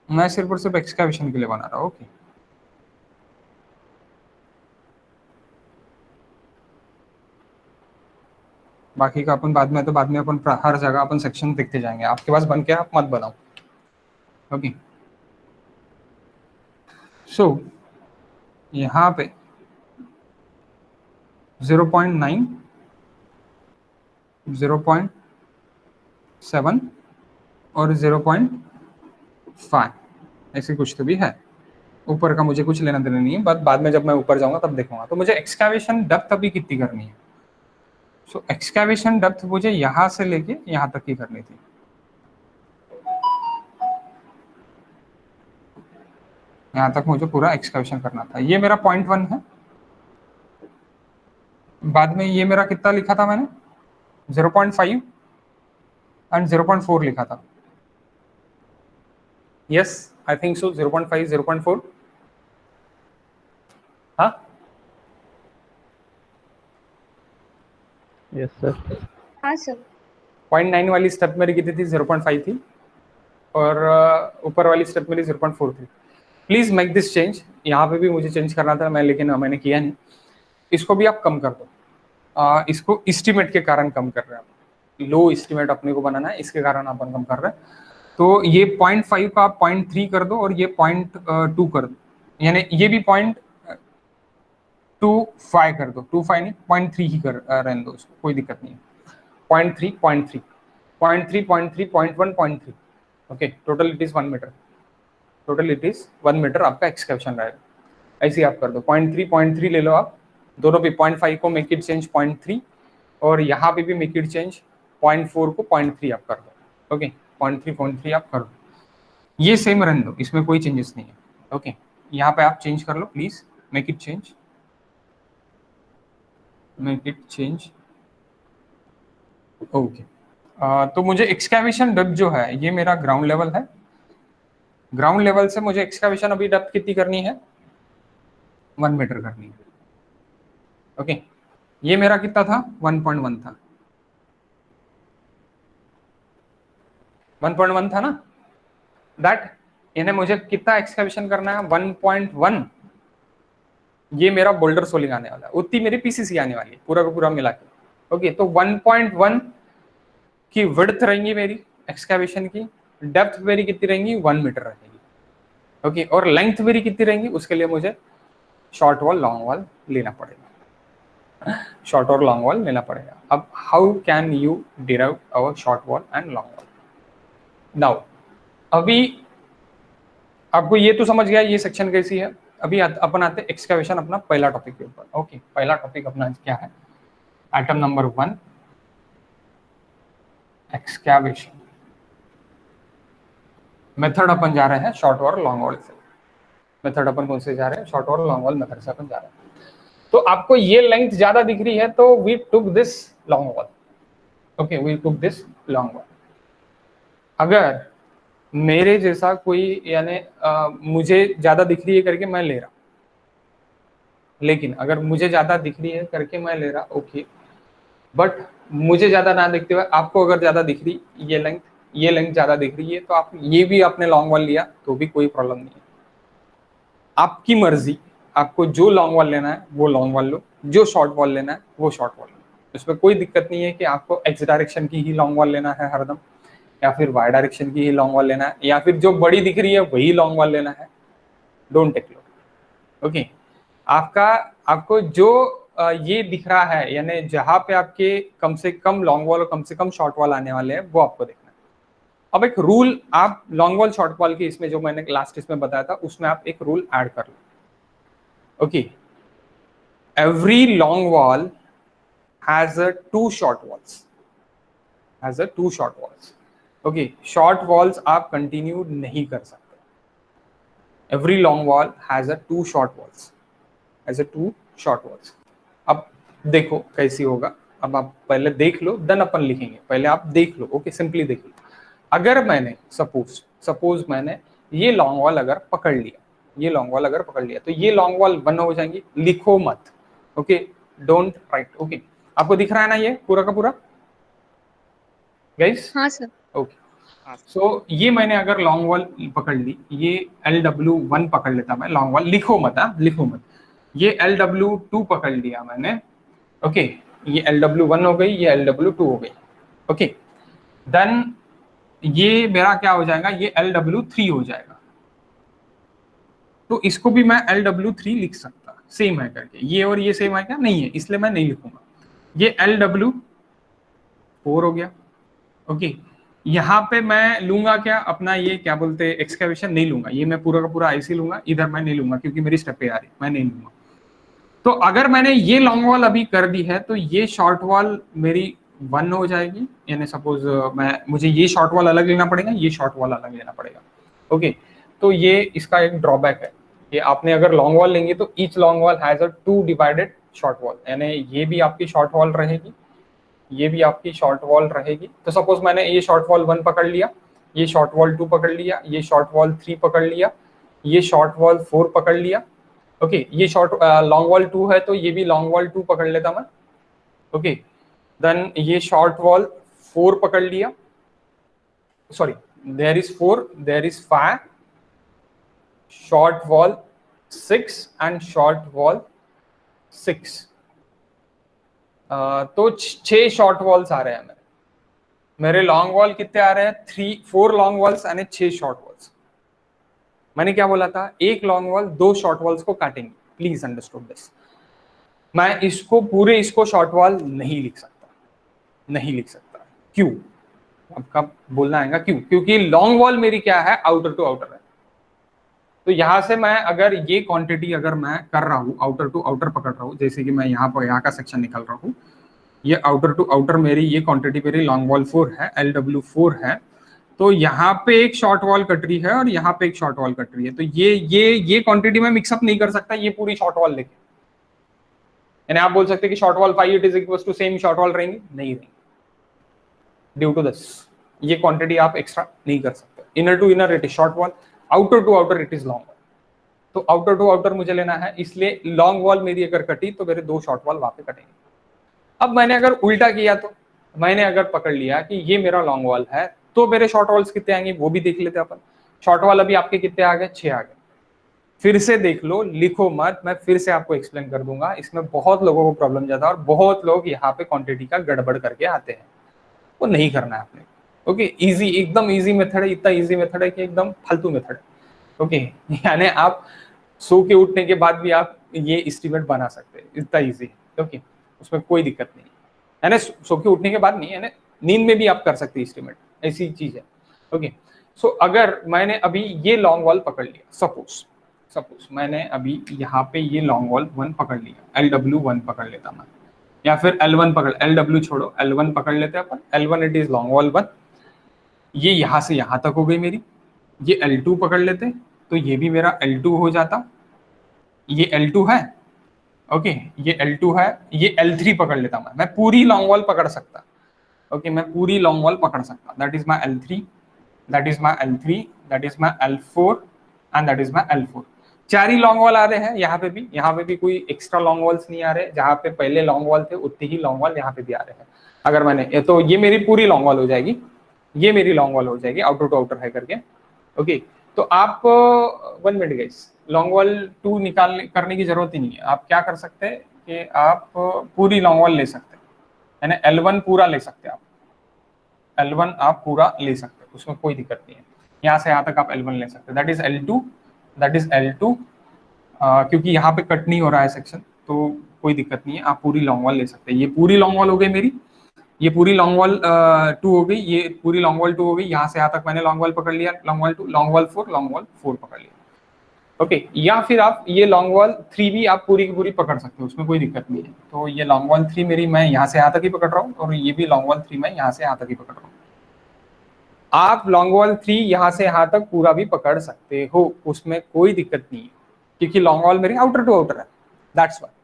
मैं सिर्फ और सिर्फ एक्सकैवेशन के लिए बना रहा हूँ। ओके, बाकी का अपन बाद में अपन हर जगह अपन सेक्शन देखते जाएंगे। आपके पास बन के आप मत बनाओ। ओके, सो यहाँ पे 0.9, 0.7 और 0.5 ऐसी कुछ तो भी है। ऊपर का मुझे कुछ लेना देना नहीं है, बाद में जब मैं ऊपर जाऊंगा तब देखूंगा। तो मुझे एक्सकैवेशन डेप्थ अभी कितनी करनी है? सो एक्सकैवेशन डेप्थ मुझे यहाँ से लेके यहाँ तक की करनी थी। यहाँ तक मुझे पूरा एक्सकैवेशन करना था। ये मेरा 0.1 है। बाद में ये मेरा कितना लिखा था मैंने? 0.5 एंड 0.4 लिखा था। Yes, I think so. 0.5, 0.4। हाँ, यस सर। हाँ सर। 0.9 वाली स्टेप मेरी कितनी थी? 0.5 थी। और ऊपर वाली स्टेप मेरी 0.4 थी। Please make this change. यहाँ पे भी मुझे चेंज करना था लेकिन मैंने किया नहीं। इसको भी आप कम कर दो। इसको एस्टिमेट के कारण कम कर रहे हैं आप। लो एस्टिमेट अपने को बनाना है, इसके कारण अपन कम कर रहे हैं। तो ये 0.5 का आप 0.3 कर दो और ये 0.2 कर दो। यानी ये भी 0.25 कर दो। 25 नहीं, 0.3 ही कर रहने दो उसको, कोई दिक्कत नहीं है। 0.3, 0.3, 0.3, 0.3, 0.1, 0.3। Okay, total it is 1 metre. Total it is 1 metre आपका एक्सकैवेशन रहेगा। ऐसे आप कर दो। 0.3, 0.3 ले लो आप दोनों भी। 0.5 को मेक इट चेंज 0.3 और यहाँ पे भी मेक इट चेंज 0.4 को 0.3 आप कर दो। ओके, 0.3, 0.3 आप कर दो। ये सेम रहने दो, इसमें कोई चेंजेस नहीं है। ओके, यहाँ पे आप चेंज कर लो please. Make it change, make it change. Okay, तो मुझे एक्सकैवेशन डेप्थ जो है ये मेरा ग्राउंड लेवल है। ग्राउंड लेवल से मुझे एक्सकैवेशन अभी डेप्थ कितनी करनी है? 1 मीटर करनी है। ओके, ये मेरा कितना था? 1.1 था। 1.1 था ना? दैट यानी मुझे कितना एक्सकैवेशन करना है? 1.1। ये मेरा बोल्डर सोलिंग आने वाला है, उतनी मेरी पीसीसी आने वाली है पूरा का पूरा मिला के। ओके, तो 1.1 की विड्थ रहेंगी मेरी एक्सकैवेशन की। डेप्थ मेरी कितनी रहेंगी? 1 मीटर रहेगी। ओके, और लेंथ मेरी कितनी रहेंगी? उसके लिए मुझे शॉर्ट वॉल लॉन्ग वॉल लेना पड़ेगा। शॉर्ट और लॉन्ग वॉल लेना पड़ेगा। अब how can you derive our short wall and long wall? Now अभी आपको ये तो समझ गया ये सेक्शन कैसी है। अभी अपन आते एक्सकैवेशन अपना पहला टॉपिक के ऊपर। ओके, पहला टॉपिक अपना क्या है? Item number 1, excavation. मेथड अपन जा रहे हैं शॉर्ट और लॉन्ग वॉल से। मेथड अपन कौन से जा रहे हैं? शॉर्ट और लॉन्ग वॉल मेथड से अपन जा रहे हैं। तो आपको ये लेंथ ज्यादा दिख रही है तो we took this long wall. Okay, we took this long wall. अगर मेरे जैसा कोई यानी मुझे ज्यादा दिख रही है करके मैं ले रहा, लेकिन अगर मुझे ज्यादा दिख रही है करके मैं ले रहा, ओके, बट मुझे ज्यादा ना दिखते हुए आपको अगर ज्यादा दिख रही ये लेंथ ज्यादा दिख रही है तो आप ये भी आपने लॉन्ग वॉल लिया तो भी कोई प्रॉब्लम नहीं है, आपकी मर्जी। आपको जो लॉन्ग वॉल लेना है वो लॉन्ग वॉल लो, जो शॉर्ट वॉल लेना है वो शॉर्ट वॉल लो। इसमें कोई दिक्कत नहीं है कि आपको एक्स डायरेक्शन की ही लॉन्ग वॉल लेना है हरदम, या फिर वाई डायरेक्शन की ही लॉन्ग वॉल लेना है, या फिर जो बड़ी दिख रही है वही लॉन्ग वॉल लेना है। Don't take low. ओके, आपका आपको जो ये दिख रहा है, यानी जहां पे आपके कम से कम लॉन्ग वॉल और कम से कम शॉर्ट वॉल आने वाले हैं वो आपको देखना है। अब एक रूल आप लॉन्ग वॉल शॉर्ट वॉल के इसमें जो मैंने लास्ट इसमें बताया था उसमें आप एक रूल ऐड कर लो। Okay, every long wall has a two short walls. Okay, short walls आप कंटिन्यू नहीं कर सकते। Every long wall has a two short walls. अब देखो कैसी होगा, अब आप पहले देख लो देन अपन लिखेंगे, पहले आप देख लो। ओके, सिंपली देख लो। अगर मैंने सपोज मैंने ये लॉन्ग वॉल अगर पकड़ लिया तो ये लॉन्ग वॉल 1 हो जाएंगी, लिखो मत। Okay, don't write. ओके, आपको दिख रहा है ना ये पूरा का पूरा गाइस? हाँ सर। ओके, सो ये मैंने अगर लॉन्ग वॉल पकड़ ली, ये LW1 पकड़ लेता मैं, लॉन्ग वॉल लिखो मत। ये LW2 पकड़ लिया मैंने। ओके, ये LW1 हो गई, ये LW2 हो गई। ओके, देन ये मेरा क्या हो जाएगा, ये LW3 हो जाएगा। तो इसको भी मैं LW3 लिख सकता, सेम है करके। ये और ये सेम है क्या? नहीं है, इसलिए मैं नहीं लिखूंगा। ये LW4 हो गया। ओके, यहाँ पे मैं लूंगा क्या अपना, ये क्या बोलते हैं, एक्सकैवेशन नहीं लूंगा, ये मैं पूरा का पूरा ऐसे लूंगा, इधर मैं नहीं लूंगा क्योंकि मेरी स्टेप पे आ रही, मैं नहीं लूंगा। तो अगर मैंने ये लॉन्ग वॉल अभी कर दी है तो ये शॉर्ट वॉल मेरी 1 हो जाएगी, यानी सपोज मुझे ये शॉर्ट वॉल अलग लेना पड़ेगा, ये शॉर्ट वॉल अलग लेना पड़ेगा। ओके, तो ये इसका एक ड्रॉबैक है कि आपने अगर लॉन्ग वॉल लेंगे तो each long wall has a 2 divided short wall, यानी ये भी आपकी शॉर्ट वॉल रहेगी, ये भी आपकी शॉर्ट वॉल रहेगी। तो सपोज मैंने ये शॉर्ट वॉल 1 पकड़ लिया, ये शॉर्ट वॉल 2 पकड़ लिया, ये शॉर्ट वॉल 3 पकड़ लिया, ये शॉर्ट वॉल 4 पकड़ लिया। ओके, ये शॉर्ट लॉन्ग वॉल 2 है तो ये भी लॉन्ग वॉल 2 पकड़ लेता मैं। ओके, देन ये शॉर्ट वॉल 4 पकड़ लिया, sorry there is 4, there is 5, short wall 6 and short wall 6। तो 6 शॉर्ट वॉल्स आ रहे हैं मेरे लॉन्ग वॉल कितने आ रहे हैं? 4 लॉन्ग वॉल्स यानी 6 शॉर्ट वॉल्स। मैंने क्या बोला था, एक लॉन्ग वॉल 2 शॉर्ट वॉल्स को काटेंगे, प्लीज अंडरस्टूड दिस। मैं इसको शॉर्ट वॉल नहीं लिख सकता। क्यों? आपका बोलना आएगा क्यों? क्योंकि लॉन्ग वॉल मेरी क्या है, आउटर टू आउटर है। तो यहां से मैं अगर ये क्वांटिटी अगर मैं कर रहा हूँ, आउटर टू आउटर पकड़ रहा हूँ, जैसे कि मैं यहाँ का सेक्शन निकाल रहा हूँ, ये आउटर टू आउटर मेरी ये क्वांटिटी मेरी लॉन्ग वॉल 4 है, LW4 है। तो यहाँ पे एक शॉर्ट वॉल कट रही है और यहाँ पे एक शॉर्ट वॉल कट रही है, तो ये क्वांटिटी में मिक्सअप नहीं कर सकता ये पूरी शॉर्ट वॉल लेके। यानी आप बोल सकते हैं कि short wall 5 it is equal to same short wall रहेंगी, नहीं रहेंगी, ड्यू टू दिस ये क्वांटिटी आप एक्स्ट्रा नहीं कर सकते। Inner to inner it is short wall, outer to outer it is long wall. तो आउटर टू आउटर मुझे लेना है, इसलिए लॉन्ग वॉल मेरी अगर कटी तो मेरे 2 शॉर्ट वॉल वहां पे कटेंगे। अब मैंने अगर उल्टा किया, तो मैंने अगर पकड़ लिया कि ये मेरा लॉन्ग वॉल है तो मेरे शॉर्ट वॉल्स कितने आएंगे वो भी देख लेते हैं अपन। शॉर्ट वॉल अभी आपके कितने आ गए? 6 आ गए। फिर से देख लो, लिखो मत, मैं फिर से आपको एक्सप्लेन कर दूंगा। इसमें बहुत लोगों को प्रॉब्लम जाता है और बहुत लोग यहाँ पे क्वांटिटी का गड़बड़ करके आते हैं, वो नहीं करना है आपने। ओके, इजी, एकदम इजी मेथड है, इतना इजी मेथड है कि एकदम फालतू मेथड है। ओके, यानी आप सो के उठने के बाद भी आप ये एस्टिमेट बना सकते हैं, इतना इजी है। ओके, उसमें कोई दिक्कत नहीं है, यानी सो के उठने के बाद नहीं, यानी नींद में भी आप कर सकते हैं एस्टिमेट, ऐसी चीज है। ओके, सो अगर मैंने अभी ये लॉन्ग वॉल पकड़ लिया, सपोज मैंने अभी यहाँ पे ये लॉन्ग वॉल 1 पकड़ लिया, LW1 पकड़ लेता मैं, या फिर L1 पकड़, LW छोड़ो, L1 पकड़ लेते हैं अपन। L1 it is long wall 1, ये यहाँ से यहाँ तक हो गई मेरी। ये L2 पकड़ लेते तो ये भी मेरा L2 हो जाता, ये L2 है। ओके, ये L2 है, ये L3 पकड़ लेता मैं पूरी लॉन्ग वॉल पकड़ सकता। ओके, मैं पूरी लॉन्ग वॉल पकड़ सकता, that is my L3, that is my L3, that is my L4 and that is my L4। 4 ही लॉन्ग वॉल आ रहे हैं यहाँ पे भी कोई एक्स्ट्रा लॉन्ग वॉल्स नहीं आ रहे, जहाँ पे पहले लॉन्ग वॉल थे उतने ही लॉन्ग वॉल यहाँ पे भी आ रहे हैं। अगर मैंने तो ये मेरी पूरी लॉन्ग वॉल हो जाएगी, ये मेरी लॉन्ग वॉल हो जाएगी आउटर टू आउटर है करके। ओके, तो आप 1 मिनट गाइस, लॉन्ग वॉल 2 निकाल करने की जरूरत ही नहीं है। आप क्या कर सकते हैं कि आप पूरी लॉन्ग वॉल ले सकते हैं, यानी L1 पूरा ले सकते हैं आप, L1 आप पूरा ले सकते हैं, उसमें कोई दिक्कत नहीं है। यहाँ से यहाँ तक आप L1 ले सकते हैं, दैट इज L2 क्योंकि यहाँ पे कट नहीं हो रहा है सेक्शन, तो कोई दिक्कत नहीं है, आप पूरी लॉन्ग वॉल ले सकते हैं। ये पूरी लॉन्ग वॉल हो गई मेरी, ये पूरी लॉन्ग वॉल 2 हो गई, ये पूरी लॉन्ग वॉल 2 हो गई। यहाँ से यहाँ तक मैंने लॉन्ग वॉल पकड़ लिया, लॉन्ग वॉल 2, लॉन्ग वॉल 4 पकड़ लिया। ओके, या फिर आप ये लॉन्ग वॉल 3 भी आप पूरी की पूरी पकड़ सकते हो, उसमें कोई दिक्कत नहीं है। तो ये लॉन्ग वॉल 3 मेरी मैं यहाँ से यहाँ तक ही पकड़ रहा हूँ, और ये भी लॉन्ग वॉल 3 मैं यहाँ से यहाँ तक ही पकड़ रहा हूँ। आप लॉन्ग वॉल 3 यहाँ से यहाँ तक पूरा भी पकड़ सकते हो, उसमें कोई दिक्कत नहीं है, क्योंकि लॉन्ग वॉल मेरी आउटर टू आउटर है, दैट्स व्हाई।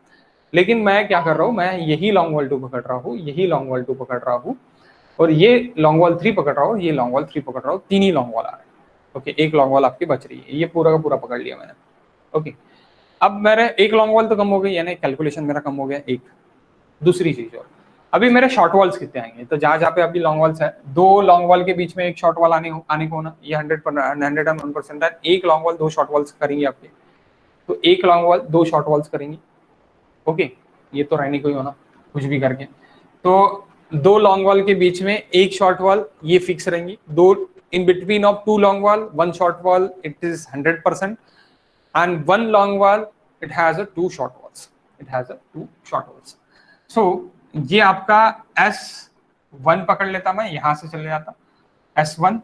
लेकिन मैं क्या कर रहा हूँ, मैं यही लॉन्ग वॉल 2 पकड़ रहा हूँ, यही लॉन्ग वॉल 2 पकड़ रहा हूँ, और ये लॉन्ग वॉल 3 पकड़ रहा हूँ, ये लॉन्ग वॉल 3 पकड़ रहा हूँ, 3 ही लॉन्ग वॉल आ रहे हैं। ओके, एक लॉन्ग वॉल आपकी बच रही है, ये पूरा का पूरा पकड़ लिया मैंने। ओके, अब मेरे एक लॉन्ग वॉल तो कम हो गई, यानी कैलकुलेशन मेरा कम हो गया एक। दूसरी चीज और, अभी मेरे शॉर्ट वॉल्स कितने आएंगे, तो जहां जहां पे अभी लॉन्ग वॉल्स है, 2 लॉन्ग वॉल के बीच में एक शॉर्ट वॉल आने को ना, ये 101% है। एक लॉन्ग वॉल 2 शॉर्ट वॉल्स करेंगे आपके, तो एक लॉन्ग वॉल 2 शॉर्ट वॉल्स करेंगी। ओके, ये तो रहने को ही होना कुछ भी करके, तो 2 लॉन्ग वॉल के बीच में एक शॉर्ट वॉल ये फिक्स रहेंगी, 2 in between of 2 long wall, 1 short wall, it is 100%, and 1 long wall it has a 2 short walls, so ये आपका S1 पकड़ लेता, मैं यहां से चले जाता S1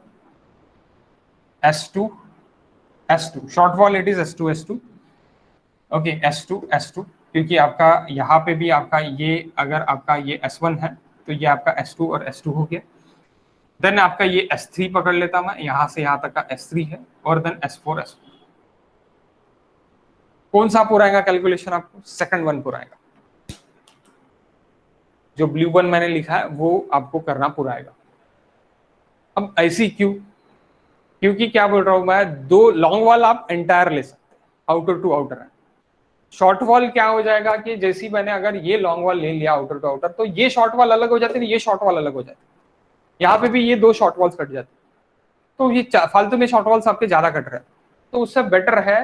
S2 short wall, it is S2 okay, S2 क्योंकि आपका यहाँ पे भी आपका ये, अगर आपका ये S1 है तो ये आपका S2 और S2 हो गया। देन आपका ये S3 पकड़ लेता मैं, यहां से यहां तक का S3 है, और देन S4 कौन सा पूरा आएगा कैलकुलेशन आपको, सेकंड वन पूरा आएगा। जो ब्लू वन मैंने लिखा है वो आपको करना पूरा आएगा। अब ऐसी क्योंकि क्या बोल रहा हूं मैं, 2 लॉन्ग वॉल आप एंटायर ले सकते हैं, आउटर टू आउटर है। शॉर्ट वॉल क्या हो जाएगा कि जैसी मैंने अगर ये लॉन्ग वॉल ले लिया आउटर टू आउटर, तो ये शॉर्ट वॉल अलग हो जाते हैं, ये शॉर्ट वॉल अलग हो जाते हैं, यहाँ पे भी ये 2 शॉर्ट वॉल्स कट जाते हैं, तो ये फालतू में शॉर्ट वॉल्स आपके ज्यादा कट रहे हैं। तो उससे बेटर है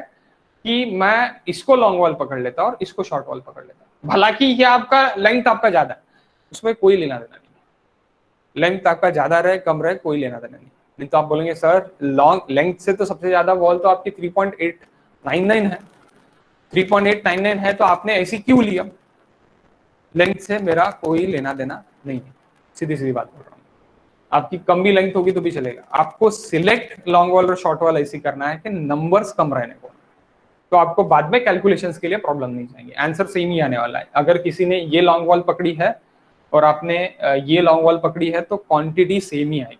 कि मैं इसको लॉन्ग वॉल पकड़ लेता और इसको शॉर्ट वॉल पकड़ लेता। हालांकि ये आपका लेंथ आपका ज्यादा है, उसमें कोई लेना देना नहीं, लेंथ आपका ज्यादा रहे कम रहे कोई लेना देना नहीं तो आप बोलेंगे सर लॉन्ग लेंथ से तो सबसे ज्यादा वॉल तो आपकी 3.899 है, 3.899 है, तो आपने ऐसी क्यों लिया। लेंथ से मेरा कोई लेना देना नहीं है, सीधी सीधी बात बोल रहा हूँ। आपकी कम भी लेंथ होगी तो भी चलेगा, आपको सिलेक्ट लॉन्ग वॉल और शॉर्ट वॉल ऐसी करना है कि नंबर्स कम रहने को, तो आपको बाद में कैलकुलेशंस के लिए प्रॉब्लम नहीं जाएंगे, आंसर सेम ही आने वाला है। अगर किसी ने ये लॉन्ग वॉल पकड़ी है और आपने ये लॉन्ग वॉल पकड़ी है तो क्वांटिटी सेम ही आएगी,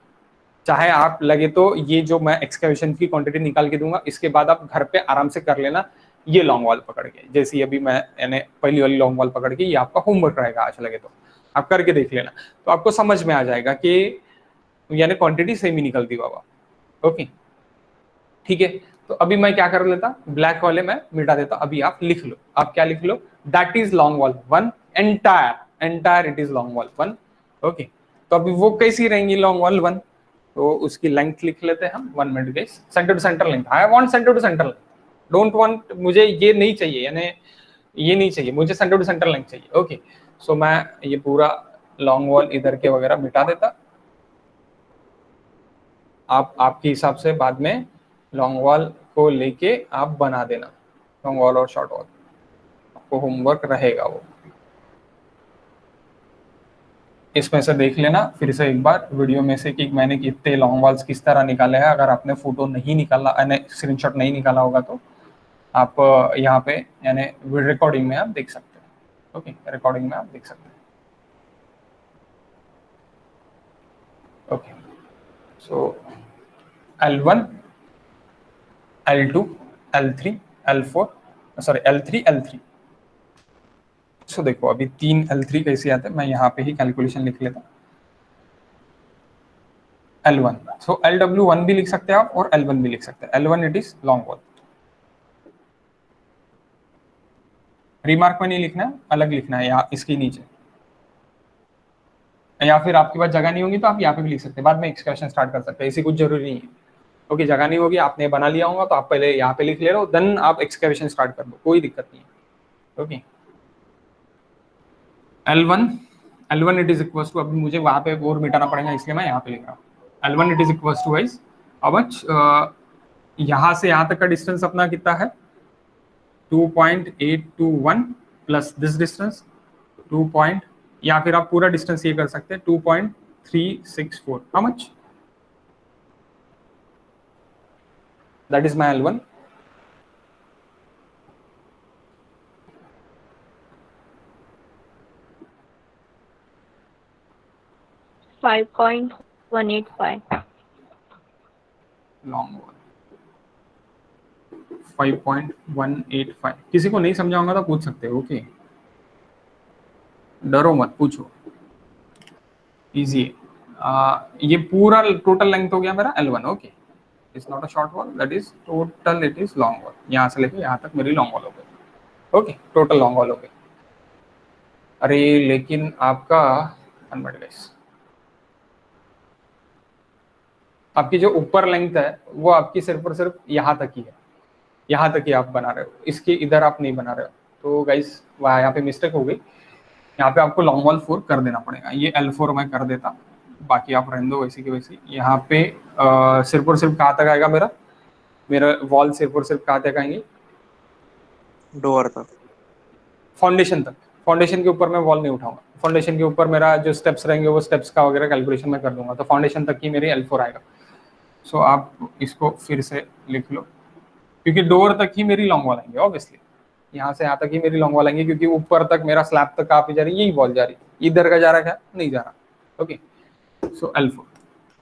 चाहे आप लगे तो ये जो मैं एक्सकैवेशन की क्वांटिटी निकाल के दूंगा, इसके बाद आप घर पे आराम से कर लेना ये लॉन्ग वॉल पकड़ के, जैसे अभी मैंने पहली वाली लॉन्ग वॉल पकड़ के, ये आपका होमवर्क रहेगा आज लगे तो आप करके देख लेना, तो आपको समझ में आ जाएगा कि यानी क्वांटिटी सेम ही निकलती बाबा। ओके ठीक है, तो अभी मैं क्या कर लेता, ब्लैक वाले मैं मिटा देता, अभी आप लिख लो, आप क्या लिख लो, that is long wall 1 entire it is long wall 1। Okay, तो अभी वो कैसी रहेंगी लॉन्ग वॉल 1, तो उसकी लेंथ लिख लेते हैं हम 1 minute guys, centre to centre length, I want centre to centre length, don't want, मुझे ये नहीं चाहिए, यानी ये नहीं चाहिए, मुझे सेंटर टू सेंटर लेंथ चाहिए। ओके, सो मैं ये पूरा लॉन्ग वॉल इधर के वगैरह मिटा देता, आप आपके हिसाब से बाद में लॉन्ग वॉल को लेके आप बना देना, लॉन्ग वॉल और शॉर्ट वॉल, आपको होमवर्क रहेगा वो, इसमें से देख लेना फिर से एक बार वीडियो में से कि मैंने कितने लॉन्ग वॉल्स किस तरह निकाले हैं। अगर आपने फोटो नहीं निकाला, स्क्रीनशॉट नहीं निकाला होगा तो आप यहाँ पे यानी रिकॉर्डिंग में आप देख सकते हैं। ओके, रिकॉर्डिंग में आप देख सकते हैं। ओके, सो L1 L2 L3 L4 sorry L3 सो देखो अभी 3 L3 कैसे आते हैं, मैं यहाँ पे ही कैलकुलेशन लिख लेता, L1 सो LW1 भी लिख सकते हैं आप और L1 भी लिख सकते हैं। L1 it is long wall, remark में नहीं लिखना है, अलग लिखना है यहाँ इसके नीचे, या फिर आपके पास जगह नहीं होगी तो आप यहाँ पे भी लिख सकते हैं, बाद में एक्सकर्शन स्टार्ट कर सकते हैं, ऐसी कुछ जरूरी नहीं है। ओके, जगह नहीं होगी, आपने बना लिया होगा तो आप पहले यहाँ पे लिख ले रहे हो, देन आप एक्सकैवेशन स्टार्ट कर दो, कोई दिक्कत नहीं है। Okay, L1 it is equal to, अभी मुझे वहां पे और मिटाना पड़ेगा इसलिए मैं यहाँ पे लिख रहा हूँ। L1 it is equal to वाइज अवच, यहाँ से यहाँ तक का डिस्टेंस अपना कितना है 2.821 प्लस दिस डिस्टेंस 2. या फिर आप पूरा डिस्टेंस ये कर सकते हैं 2.364, how much, that is my L1। 5.185 long wall 5.185। किसी को नहीं समझाऊंगा तो पूछ सकते हो, ओके, डरो मत, पूछो, इजी है। ये पूरा टोटल लेंथ हो गया मेरा L1। Okay, it's not a short wall, that is total, it is long wall, यहाँ से लेके यहाँ तक मेरी लॉन्ग वॉल हो गई। ओके, टोटल लॉन्ग वॉल हो गई। अरे लेकिन आपका अनबट गाइस, आपकी जो ऊपर लेंथ है वो आपकी सिर्फ और सिर्फ यहाँ तक ही है, यहाँ तक ही आप बना रहे हो, इसके इधर आप नहीं बना रहे हो। तो गाइस वहाँ यहाँ पे मिस्टेक हो गई, यहाँ पे आपको लॉन्ग वॉल 4 कर देना पड़ेगा। ये L4 मैं कर देता, बाकी आप रहने दो वैसी की वैसी। यहाँ पे सिर्फ और सिर्फ कहाँ तक आएगा मेरा मेरा वॉल, सिर्फ और सिर्फ कहाँ तक आएंगे, डोर तक, फाउंडेशन तक। फाउंडेशन के ऊपर मैं वॉल नहीं उठाऊंगा, फाउंडेशन के ऊपर मेरा जो स्टेप्स रहेंगे वो स्टेप्स का वगैरह कैलकुलेशन मैं कर दूंगा, तो फाउंडेशन तक ही मेरी L4 आएगा। सो आप इसको फिर से लिख लो, क्योंकि डोर तक ही मेरी लॉन्ग वॉल आएंगे, ऑब्वियसली यहाँ से यहाँ तक ही मेरी लॉन्ग वॉल आएंगे, क्योंकि ऊपर तक मेरा स्लैब तक कहाँ पे जा रही है, यही वॉल जा रही है, इधर का जा रहा है क्या, नहीं जा रहा। ओके, सो L4।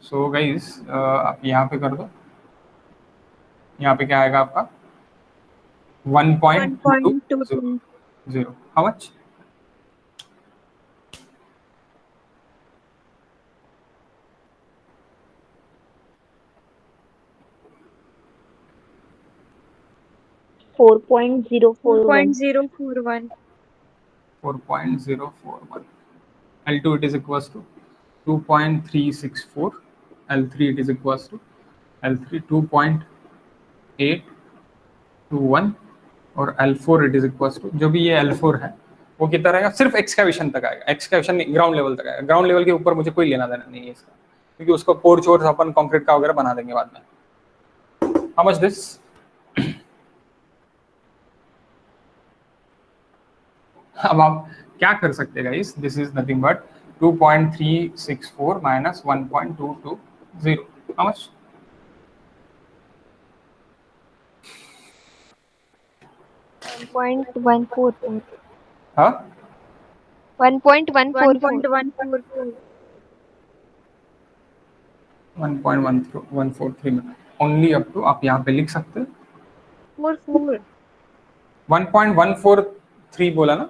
सो गाइस आप यहाँ पे कर दो, यहाँ पे क्या आएगा आपका 1.220, how much, 4.041 4.041 4.041। L2 it is equals to 2.364, L3 it is equals to L3 2.821 और L4 it is equals to, जो भी ये L4 है वो कितना रहेगा, सिर्फ एक्सकैवेशन तक आएगा, एक्सकैवेशन ग्राउंड लेवल तक आएगा, ग्राउंड लेवल के ऊपर मुझे कोई लेना देना नहीं है इसका, क्योंकि उसको पोर्च और अपन कंक्रीट का वगैरह बना देंगे बाद में। हाउ मच दिस, अब आप क्या कर सकते हैं guys, this is nothing but 2.364 minus 1.220, how much, 1.144 हाँ 1.144 1.143 में ओनली अप टू, आप यहाँ पे लिख सकते हैं 1.143 बोला ना,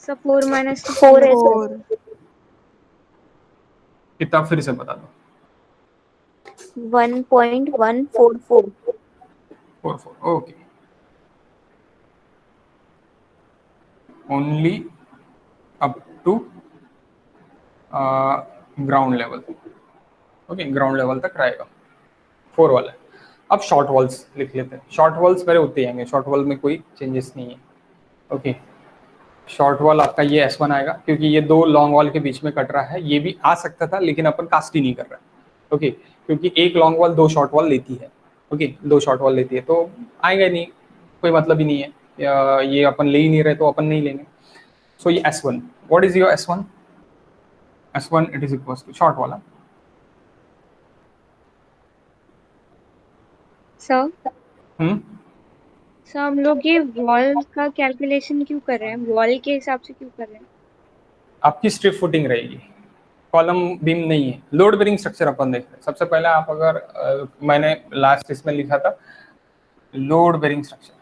सब 4 minus 4 है4 कितना फिर से बता दो, 1.144 44, okay, only up to ground level. Okay, ground level तक रहेगा 4 वाला। अब शॉर्ट वॉल्स लिख लेते हैं, शॉर्ट वॉल्स मेरे होते आएंगे, शॉर्ट वॉल में कोई चेंजेस नहीं है। ओके, शॉर्ट वॉल आपका ये S1 आएगा, क्योंकि ये दो लॉन्ग वॉल के बीच में कट रहा है, ये भी आ सकता था लेकिन अपन कास्ट ही नहीं कर रहा है। ओके, क्योंकि एक लॉन्ग वॉल 2 शॉर्ट वॉल लेती है, ओके 2 शॉर्ट वॉल लेती है तो आएगा नहीं, कोई मतलब ही नहीं है, ये अपन ले ही नहीं रहे तो अपन नहीं लेंगे। सो ये S1, what is your S1? S1 it is equals to short वाला, सर सर हम लोग ये वॉल का कैलकुलेशन क्यों कर रहे हैं, वॉल के हिसाब से क्यों कर रहे हैं? आपकी स्ट्रिप फुटिंग रहेगी, कॉलम बीम नहीं है, लोड बेरिंग स्ट्रक्चर अपन देख रहे हैं। सबसे पहले आप अगर मैंने लास्ट इसमें लिखा था load bearing structure,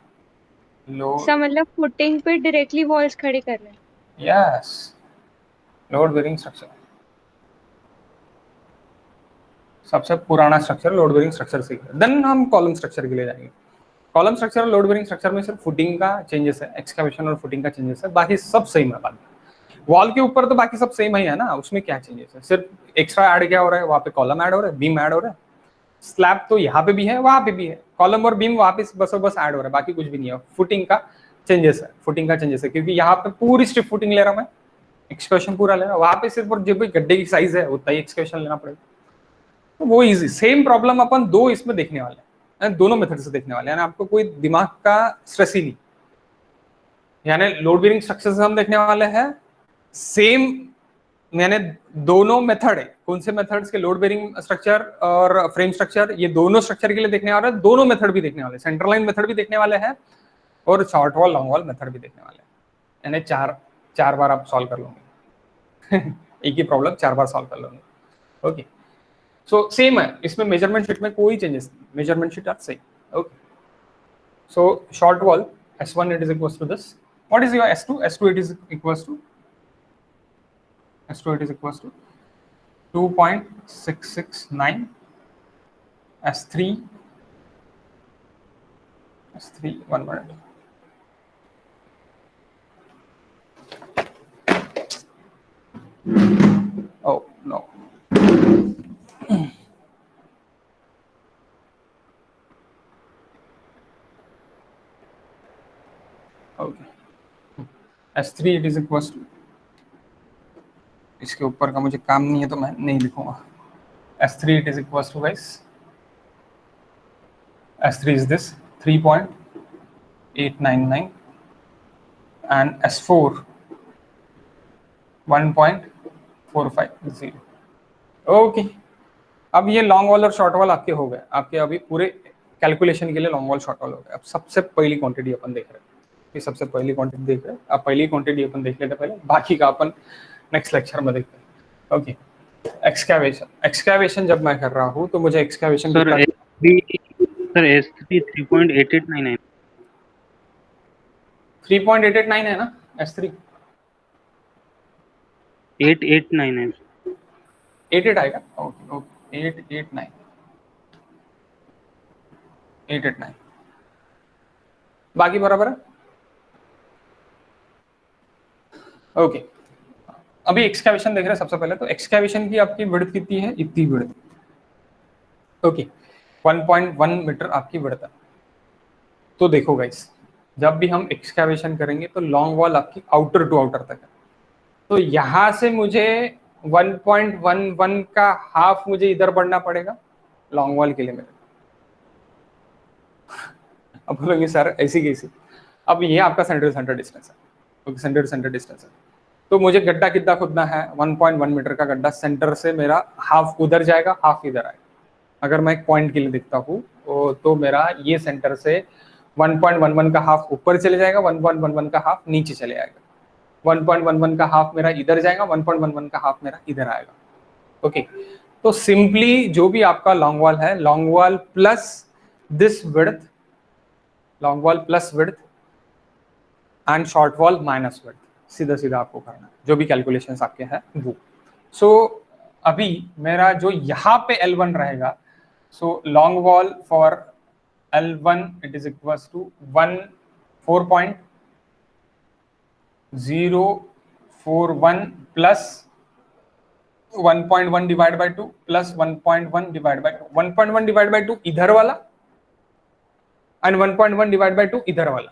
load, sir मतलब फुटिंग पे डायरेक्टली वॉल्स खड़े कर रहे हैं? यस, लोड बेरिंग स्ट्रक्चर सबसे पुराना स्ट्रक्चर लोड बेरिंग स्ट्रक्चर सीख रहे हैं, देन हम कॉलम स्ट्रक्चर के लिए जाएंगे। कॉलम स्ट्रक्चर और लोड बेरिंग स्ट्रक्चर में सिर्फ फुटिंग का चेंजेस है, एक्सकैवेशन और फुटिंग का चेंजेस है, बाकी सब सेम है। बाद में वॉल के ऊपर तो बाकी सब सेम ही है ना, उसमें क्या चेंजेस है, सिर्फ एक्स्ट्रा ऐड क्या हो रहा है, वहाँ पे कॉलम ऐड हो रहा है, बीम ऐड हो रहा है, स्लैब तो यहाँ पे भी है वहाँ पे भी है, कॉलम और बीम वहाँ पे बस ऐड हो रहा है, बाकी कुछ भी नहीं है। फुटिंग का चेंजेस है, फुटिंग का चेंजेस है, क्योंकि यहाँ पे पूरी स्ट्रिप फुटिंग ले रहा हूँ मैं, एक्सकैवेशन पूरा ले रहा हूँ, वहाँ पे सिर्फ और जो भी गड्ढे की साइज है उतना ही एक्सकैवेशन लेना पड़ेगा। तो वो इजी सेम प्रॉब्लम अपन दो इसमें देखने वाले हैं, दोनों मेथड से देखने वाले हैं, आपको कोई दिमाग का स्ट्रेस ही नहीं। यानी लोड बेरिंग स्ट्रक्चर से हम देखने वाले हैं सेम, यानी दोनों मेथड है, कौन से मेथड्स के, लोड बेरिंग स्ट्रक्चर और फ्रेम स्ट्रक्चर, ये दोनों स्ट्रक्चर के लिए देखने वाले हैं, दोनों मेथड भी देखने वाले हैं, सेंटर लाइन मेथड भी देखने वाले हैं और short wall long wall method भी देखने वाले हैं। यानी चार बार आप सॉल्व कर लोगे एक ही प्रॉब्लम 4 बार सॉल्व कर लोगे। ओके, सो सेम है, इसमें मेजरमेंट शीट में कोई चेंजेस नहीं, measurement sheet are same. Okay, so short wall S1 it is equals to this. What is your S2? S2 it is equals to S2 it is equals to 2.669. S3 1 minute. Oh no. Okay. S3 it is equals to, इसके ऊपर का मुझे काम नहीं है तो मैं नहीं लिखूंगा। S3 it is equals to guys, S3 is this 3.899 and S4 1.450। Okay, अब ये लॉन्ग वॉल और शॉर्ट वॉल आपके हो गए, आपके अभी पूरे कैलकुलेशन के लिए लॉन्ग वॉल शॉर्ट वॉल हो गए। अब सबसे पहली क्वांटिटी अपन देख रहे हैं, ये सबसे पहली क्वांटिटी देख रहे हैं, अब पहली क्वांटिटी अपन देख लेते पहले, बाकी का अपन नेक्स्ट लेक्चर में देखते हैं। ओके, एक्सकैवेशन जब मैं कर रहा हूँ तो मुझे एक्सकैवेशन सर S3 3.8899 3.889 है ना, S3 889 है। 88 आएगा। ओके ओके, 889 बाकी बराबर है। ओके, अभी एक्सकैवेशन देख रहे हैं सबसे पहले, तो एक्सकैवेशन की आपकी विड्थ कितनी है, इतनी विड्थ। ओके, 1.1 मीटर आपकी विड्थ है। तो देखो गाइस, जब भी हम एक्सकैवेशन करेंगे तो लॉन्ग वॉल आपकी आउटर टू आउटर तक है, तो यहां से मुझे 1.11 का हाफ मुझे इधर बढ़ना पड़ेगा लॉन्ग वॉल के लिए मेरे। अब बोलोगे सर ऐसी कैसी, अब ये आपका सेंटर टू सेंटर डिस्टेंस है, क्योंकि सेंटर टू सेंटर डिस्टेंस है, तो मुझे गड्ढा कितना खोदना है, 1.1 मीटर का गड्ढा, सेंटर से मेरा हाफ उधर जाएगा हाफ इधर आएगा। अगर मैं एक पॉइंट के लिए देखता हूँ तो मेरा ये सेंटर से 1.11 का हाफ ऊपर चले जाएगा, 1.11 का हाफ नीचे चले आएगा, 1.11 का हाफ मेरा इधर जाएगा, 1.11 का हाफ मेरा इधर आएगा। ओके, तो सिंपली जो भी आपका लॉन्ग वॉल है, long wall plus this width, long wall plus width and short wall minus width, सीधा सीधा आपको करना है जो भी कैलकुलेशंस आपके हैं वो। सो अभी मेरा जो यहाँ पे L1 रहेगा, so long wall for L1 it is equals to 4.041 plus 1.1 divide by 2 plus 1.1 divide by 2, 1.1 divide by 2 इधर वाला एंड 1.1 डिवाइड बाय 2 इधर वाला।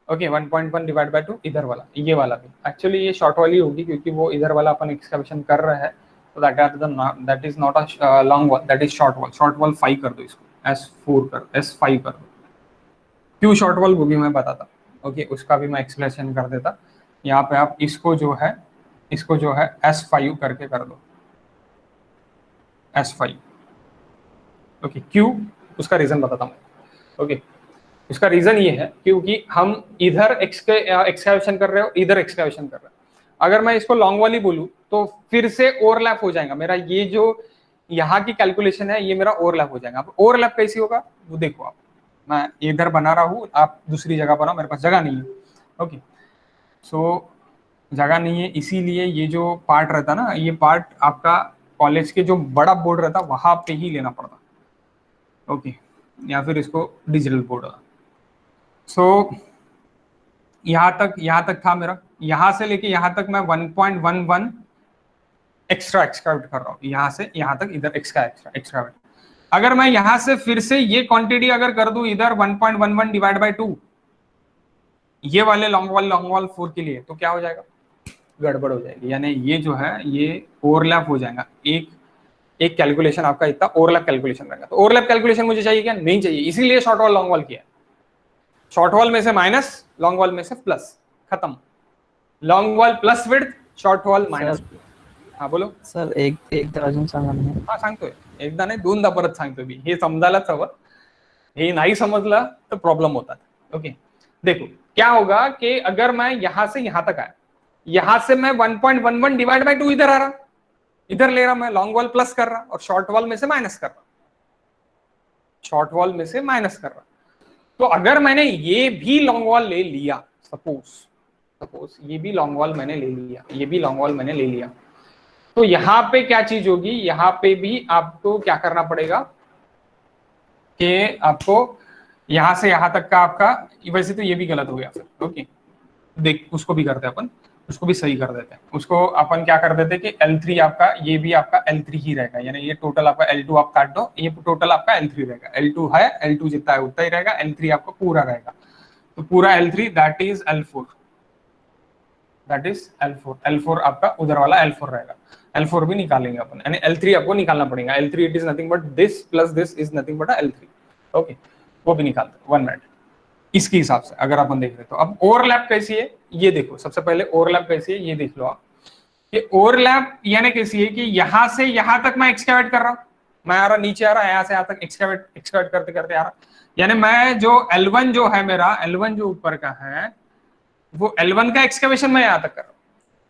ओके, 1.1 डिवाइड बाय 2 इधर वाला, ये वाला भी एक्चुअली ये शॉर्ट वाली होगी क्योंकि वो इधर वाला अपन एक्सकैवेशन कर रहे हैं, तो that is not a long wall, that is short wall. Short wall 5 कर दो, इसको S4 कर, S5 कर दो। क्यों शॉर्ट वॉल वो भी मैं बताता, ओके, उसका भी मैं एक्सप्लेनेशन कर देता। यहाँ पे आप इसको जो है S5 करके कर दो, S5। ओके, क्यों, उसका रीजन बताता हूँ। ओके, इसका रीजन ये है क्योंकि हम इधर एक्सकैवेशन कर रहे हो, इधर एक्सकैवेशन कर रहे हो। अगर मैं इसको लॉन्ग वाली बोलूं तो फिर से ओवरलैप हो जाएगा मेरा, ये जो यहाँ की कैलकुलेशन है ये मेरा ओवरलैप हो जाएगा। अब ओवरलैप कैसे होगा वो देखो आप, मैं इधर बना रहा हूँ, आप दूसरी जगह बनाओ, मेरे पास जगह नहीं है। ओके, सो जगह नहीं है, इसीलिए ये जो पार्ट रहता ना, ये पार्ट आपका कॉलेज के जो बड़ा बोर्ड रहता वहां पे ही लेना पड़ता। ओके, या फिर इसको डिजिटल पोर्ट होगा। सो यहाँ तक था मेरा, यहाँ से लेके यहाँ तक मैं 1.11 एक्स्ट्रा एक्सट्राक्ट कर रहा हूँ, यहाँ से यहाँ तक इधर एक्स्ट्रा। अगर मैं यहाँ से फिर से ये क्वांटिटी अगर कर दूं इधर 1.11 डिवाइड बाय 2 ये वाले लॉन्ग वॉल 4 के लिए, तो क्या हो जाएगा, गड़बड़ हो जाएगी, यानी ये जो है ये ओवरलैप हो जाएगा। एक कैलकुलेशन आपका इतना ओवरलैप कैलकुलेशन रहेगा। तो ओवरलैप कैलकुलेशन मुझे चाहिए क्या, नहीं चाहिए, इसीलिए शॉर्ट वॉल लॉन्ग वॉल किया। शॉर्ट वॉल में से माइनस, लॉन्ग वॉल में से प्लस, खत्म। Long wall plus width, short wall minus. हा बोलो सर एकदा अजून सांगा ना. हा सांगतोय, एकदा नाही दोनदा परत सांगतोय मी, हे समजायलाच हवं, हे नाही समजलं तो प्रॉब्लम होता है। ओके देखो क्या होगा कि अगर मैं यहां से यहां तक आया, यहां से मैं 1.11 डिवाइड बाय 2 इधर आ रहा, इधर ले रहा मैं, लॉन्ग वॉल प्लस कर रहा और शॉर्ट वॉल में से माइनस कर रहा, शॉर्ट वॉल में से माइनस कर रहा। तो अगर मैंने ये भी लॉन्ग वॉल ले लिया, सपोज ये भी लॉन्ग वॉल मैंने ले लिया, ये भी लॉन्ग वॉल मैंने ले लिया, तो यहां पे क्या चीज होगी, यहां पे भी आपको क्या करना पड़ेगा कि आपको यहां से यहां तक का आपका, वैसे तो ये भी गलत हो गया फिर। ओके देख उसको भी करते हैं अपन, उसको भी सही कर देते हैं। उसको अपन क्या कर देते हैं कि L3 आपका, ये भी आपका L3 ही रहेगा, यानी ये टोटल आपका L2 आप काट दो, ये टोटल आपका L3 रहेगा। L2 है, L2 जितना है उतना ही रहेगा, L3 आपका पूरा रहेगा, तो पूरा L3 that is L4, that is L4। L4 आपका उधर वाला L4 रहेगा, L4 भी निकालेंगे अपन, यानी L3 आपको निकालना पड़ेगा। L3 it is nothing but this plus this is nothing but L3। Okay वो भी निकालते हैं 1 मिनट इसके हिसाब से। अगर अपन देख रहे तो अब ओवरलैप कैसी है ये देखो, सबसे पहले ओवरलैप कैसी है ये देख लो आप। ये ओवरलैप यानी कैसी है कि यहां से यहां तक मैं एक्सकैवेट कर रहा हूं, मैं आ रहा नीचे आ रहा, यहां से यहां तक एक्सकैवेट करते करते आ रहा, यानी मैं जो L1 जो है मेरा, L1 जो ऊपर का है वो L1 का एक्सकैवेशन मैं यहां तक कर रहा हूं।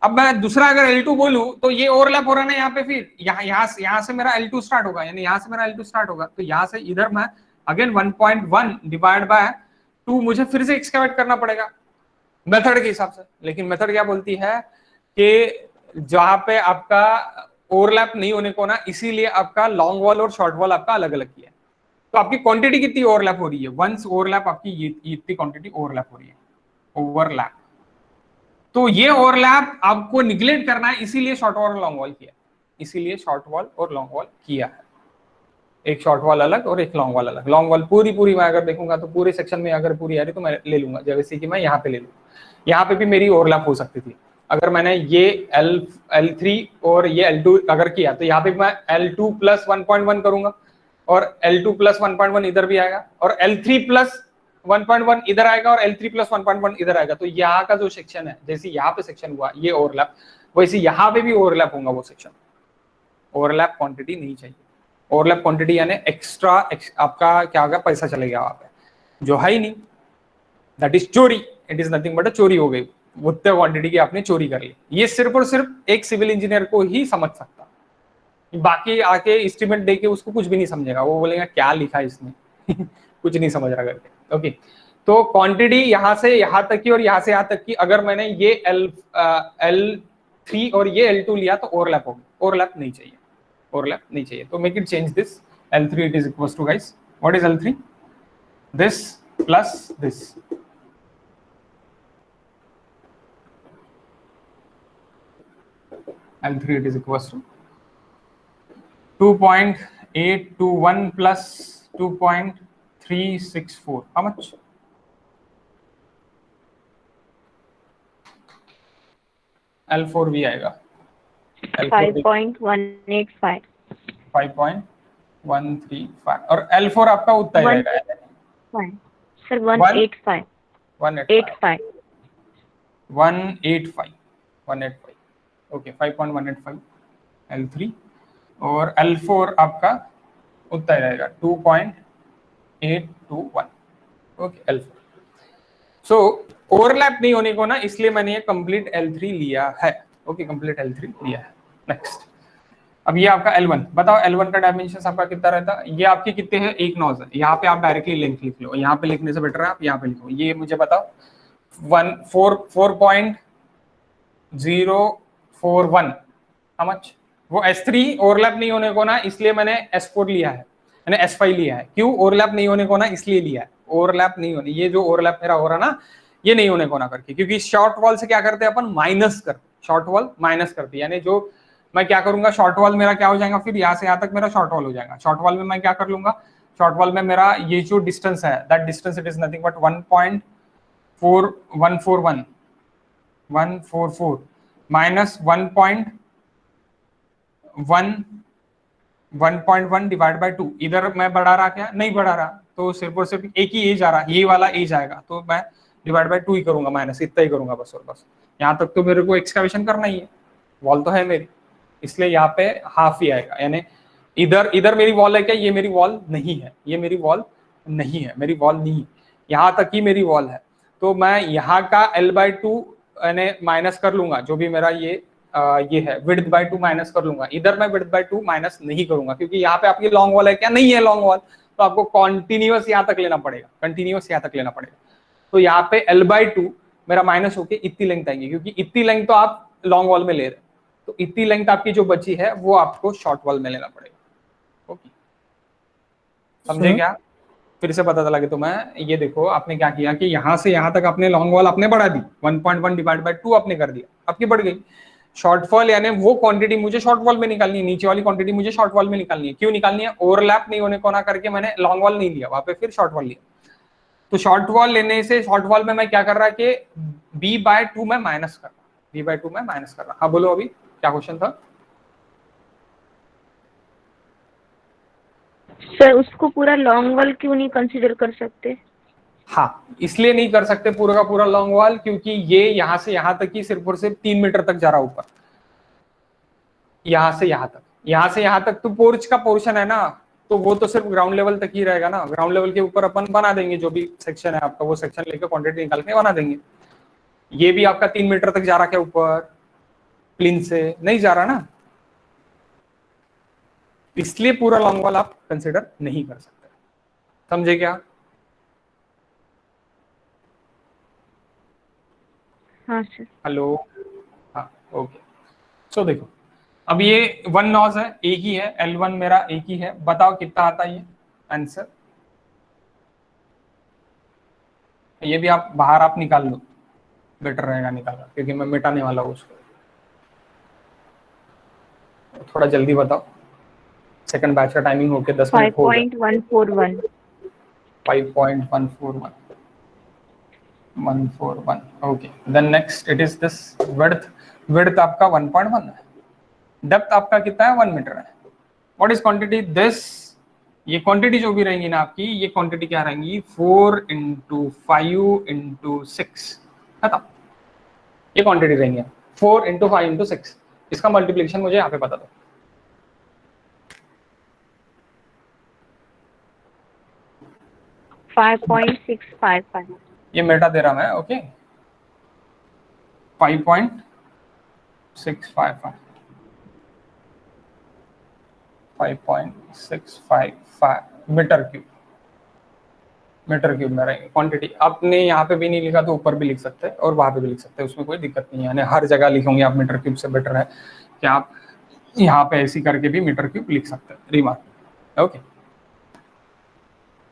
अब मैं दूसरा अगर L2 बोलूं तो ये ओवरलैप हो रहा है ना यहाँ पे, फिर यहाँ से मेरा L2 स्टार्ट होगा, यानी यहाँ से मेरा L2 स्टार्ट होगा, तो यहाँ से इधर मैं अगेन 1.1 डिवाइड बाय 2 मुझे फिर से एक्सकैवेट करना पड़ेगा मेथड के हिसाब से। लेकिन मेथड क्या बोलती है कि जहां पे आपका ओवरलैप नहीं होने को ना, इसीलिए आपका लॉन्ग वॉल और शॉर्ट वॉल आपका अलग अलग किया है। तो आपकी क्वांटिटी कितनी ओवरलैप हो रही है, वंस ओवरलैप आपकी ये इतनी क्वांटिटी ओवरलैप हो रही है, ओवरलैप। तो ये ओवरलैप आपको निगलेक्ट करना है, इसीलिए शॉर्ट वॉल और लॉन्ग वॉल किया, इसीलिए शॉर्ट वॉल और लॉन्ग वॉल किया है। एक शॉर्ट वॉल अलग और एक लॉन्ग वॉल अलग। लॉन्ग वॉल पूरी मैं अगर देखूंगा तो पूरे सेक्शन में अगर पूरी आ रही तो मैं ले लूंगा, जैसे कि मैं यहाँ पे ले लूँ, यहाँ पे भी मेरी ओवरलैप हो सकती थी। अगर मैंने ये L3 और ये L2 अगर किया तो यहाँ पे मैं L2 प्लस 1.1 करूंगा और L2 प्लस 1.1 इधर भी आएगा और L3 प्लस 1.1 इधर आएगा और L3 प्लस 1.1 इधर आएगा। तो यहाँ का जो सेक्शन है, जैसे यहाँ पे सेक्शन हुआ ये ओवरलैप, वैसे यहाँ पे भी ओवरलैप होगा वो सेक्शन। ओवरलैप क्वांटिटी नहीं चाहिए, ओवरलैप क्वांटिटी यानी एक्स्ट्रा आपका क्या होगा, पैसा चलेगा वहां पे, जो है ही नहीं, दैट इज चोरी, इट इज नथिंग बट चोरी हो गई, उतने क्वांटिटी की आपने चोरी कर ली। ये सिर्फ और सिर्फ एक सिविल इंजीनियर को ही समझ सकता, बाकी आके एस्टिमेट देके उसको कुछ भी नहीं समझेगा, वो बोलेगा क्या लिखा है इसने कुछ नहीं समझ रहा करके। ओके तो क्वांटिटी यहाँ से यहाँ तक की और यहाँ से यहाँ तक की, अगर मैंने ये L3 और ये L2 लिया तो ओवरलैप होगा, ओवरलैप नहीं चाहिए, ओवरलैप नहीं चाहिए। तो make it change this L3 it is equals to guys, what is L3, this plus this, L3 it is equals to 2.821 plus 2.364, how much? L4 भी आएगा, L4 भी 5.185 5.135 और L4 आपका उतना ही रहेगा, सर 185 185 ओके 5.185 L3 और L4 आपका उतना ही रहेगा 2.821 ओके L4। सो ओवरलैप नहीं होने को ना, इसलिए मैंने ये कंप्लीट L3 लिया है। ओके कंप्लीट L3 लिया है। नेक्स्ट अब ये आपका L1, बताओ L1 का डायमेंशन आपका कितना रहता है, ये आपके कितने हैं, 1 9 है। यहाँ पे आप डायरेक्टली लेंथ लिख लो, यहाँ पे लिखने से बेटर है आप यहाँ पे लिखो। ये मुझे बताओ 4.041 how much, वो S3 ओवरलैप नहीं होने को ना, इसलिए मैंने S4 लिया है। मैंने S5 लिया है। क्यों? ओवरलैप नहीं होने को ना, इसलिए लिया है। ओवरलैप नहीं होने, ये जो ओवरलैप मेरा हो रहा ना, ये नहीं होने को ना करके, क्योंकि शॉर्ट वॉल से क्या करते हैं अपन, माइनस करते, शॉर्ट वॉल माइनस करती है। यानी जो मैं क्या करूंगा, शॉर्ट वॉल मेरा क्या हो जाएगा, फिर यहाँ से यहाँ तक मेरा शॉर्ट वॉल हो जाएगा। शॉर्ट वॉल में मैं क्या कर लूंगा, शॉर्ट वॉल में मेरा ये जो डिस्टेंस है, that distance it is nothing but 1.4144 minus 1.1 divide by 2। इधर मैं बढ़ा रहा, क्या नहीं बढ़ा रहा, तो सिर्फ और सिर्फ एक ही एज आ रहा, ये वाला एज आएगा, तो मैं डिवाइड बाय 2 ही करूंगा, माइनस इतना ही करूंगा बस और बस। यहाँ तक तो मेरे को एक्सकैवेशन करना ही है, वॉल तो है मेरी, इसलिए यहाँ पे हाफ ही आएगा। यानी इधर मेरी वॉल है क्या, ये मेरी वॉल नहीं है, ये मेरी वॉल नहीं है, मेरी वॉल नहीं, यहाँ तक ही मेरी वॉल है। तो मैं यहाँ का L/2 यानी माइनस कर लूंगा, जो भी मेरा ये है विड्थ बाय 2 माइनस कर लूंगा। इधर मैं विड्थ बाय 2 माइनस नहीं करूंगा, क्योंकि यहाँ पे आपकी लॉन्ग वॉल है क्या, नहीं है लॉन्ग वॉल, तो आपको कॉन्टिन्यूअस यहाँ तक लेना पड़ेगा, कंटिन्यूअस यहाँ तक लेना पड़ेगा। तो यहाँ पे L/2 मेरा माइनस होके इतनी लेंथ आएगी, क्योंकि इतनी लेंथ तो आप लॉन्ग वॉल में ले रहे हैं, तो इतनी लेंथ आपकी जो बची है वो आपको शॉर्ट वॉल में लेना पड़ेगा। ओके, समझे क्या? फिर से पता चला कि तो मैं ये देखो, आपने क्या किया कि यहाँ से यहाँ तक आपने लॉन्ग वॉल आपने बढ़ा दी, 1.1 डिवाइड बाय 2 आपने कर दिया, आपकी बढ़ गई। शॉर्टफॉल यानी वो क्वांटिटी मुझे शॉर्ट वॉल में निकालनी है, नीचे वाली क्वांटिटी मुझे शॉर्ट वॉल में निकालनी है। क्यों निकालनी है? ओवरलैप नहीं होने को ना करके मैंने लॉन्ग वॉल नहीं लिया, वहां पे फिर शॉर्ट वॉल लिया। तो शॉर्ट वॉल लेने से शॉर्ट वॉल में मैं क्या कर रहा कि B/2 में माइनस कर रहा, B/2 में माइनस कर रहा। हाँ बोलो, अभी क्या क्वेश्चन था? सर उसको पूरा लॉन्ग वॉल क्यों नहीं कंसीडर कर सकते? हाँ, इसलिए नहीं कर सकते पूरा का पूरा लॉन्ग वॉल, क्योंकि ये यहाँ से यहाँ तक ही सिर्फ और सिर्फ 3 मीटर तक जा रहा ऊपर, यहाँ से यहाँ तक, यहाँ से यहाँ तक तो पोर्च का पोर्शन है ना, तो वो तो सिर्फ ग्राउंड लेवल तक ही रहेगा ना। ग्राउंड लेवल के ऊपर अपन बना देंगे जो भी सेक्शन है आपका, वो सेक्शन लेकर क्वांटिटी निकाल के बना देंगे। ये भी आपका 3 मीटर तक जा रहा क्या ऊपर, प्लिन से नहीं जा रहा ना, इसलिए पूरा लॉन्ग वॉल आप कंसिडर नहीं कर सकते। समझे क्या? हाँ सर। हेलो, हाँ ओके। सो देखो, अब ये 1 नॉज है, एक ही है, L1 मेरा एक ही है, बताओ कितना आता है ये आंसर। ये भी आप बाहर आप निकाल लो, बेटर रहेगा निकालना, क्योंकि मैं मिटाने वाला हूँ उसको। थोड़ा जल्दी बताओ, सेकंड बैच का टाइमिंग होके 10 मिनट हो गया। 5.141। 5.141 okay. Then next it is this width आपका 1.1 है, डेप्थ आपका कितना है, 1 मीटर है। व्हाट इज क्वांटिटी दिस, ये क्वांटिटी जो भी रहेंगी ना आपकी, ये क्वांटिटी क्या रहेंगी, 4 × 5 × 6, खत्म। ये क्वांटिटी रहेंगी 4 × 5 × 6। इसका मल्टीप्लिकेशन मुझे यहाँ पे बता दो। फाइव 5.655। ये मेटा दे रहा मैं, ओके। 5.655 मीटर क्यूब में रहेंगे क्वांटिटी। आपने यहाँ पे भी नहीं लिखा तो ऊपर भी लिख सकते हैं और वहां पे भी लिख सकते हैं, उसमें कोई दिक्कत नहीं है। यानी हर जगह लिखोगे आप मीटर क्यूब से बेटर है कि आप यहाँ पे ऐसी करके भी मीटर क्यूब लिख सकते हैं। Remark, okay.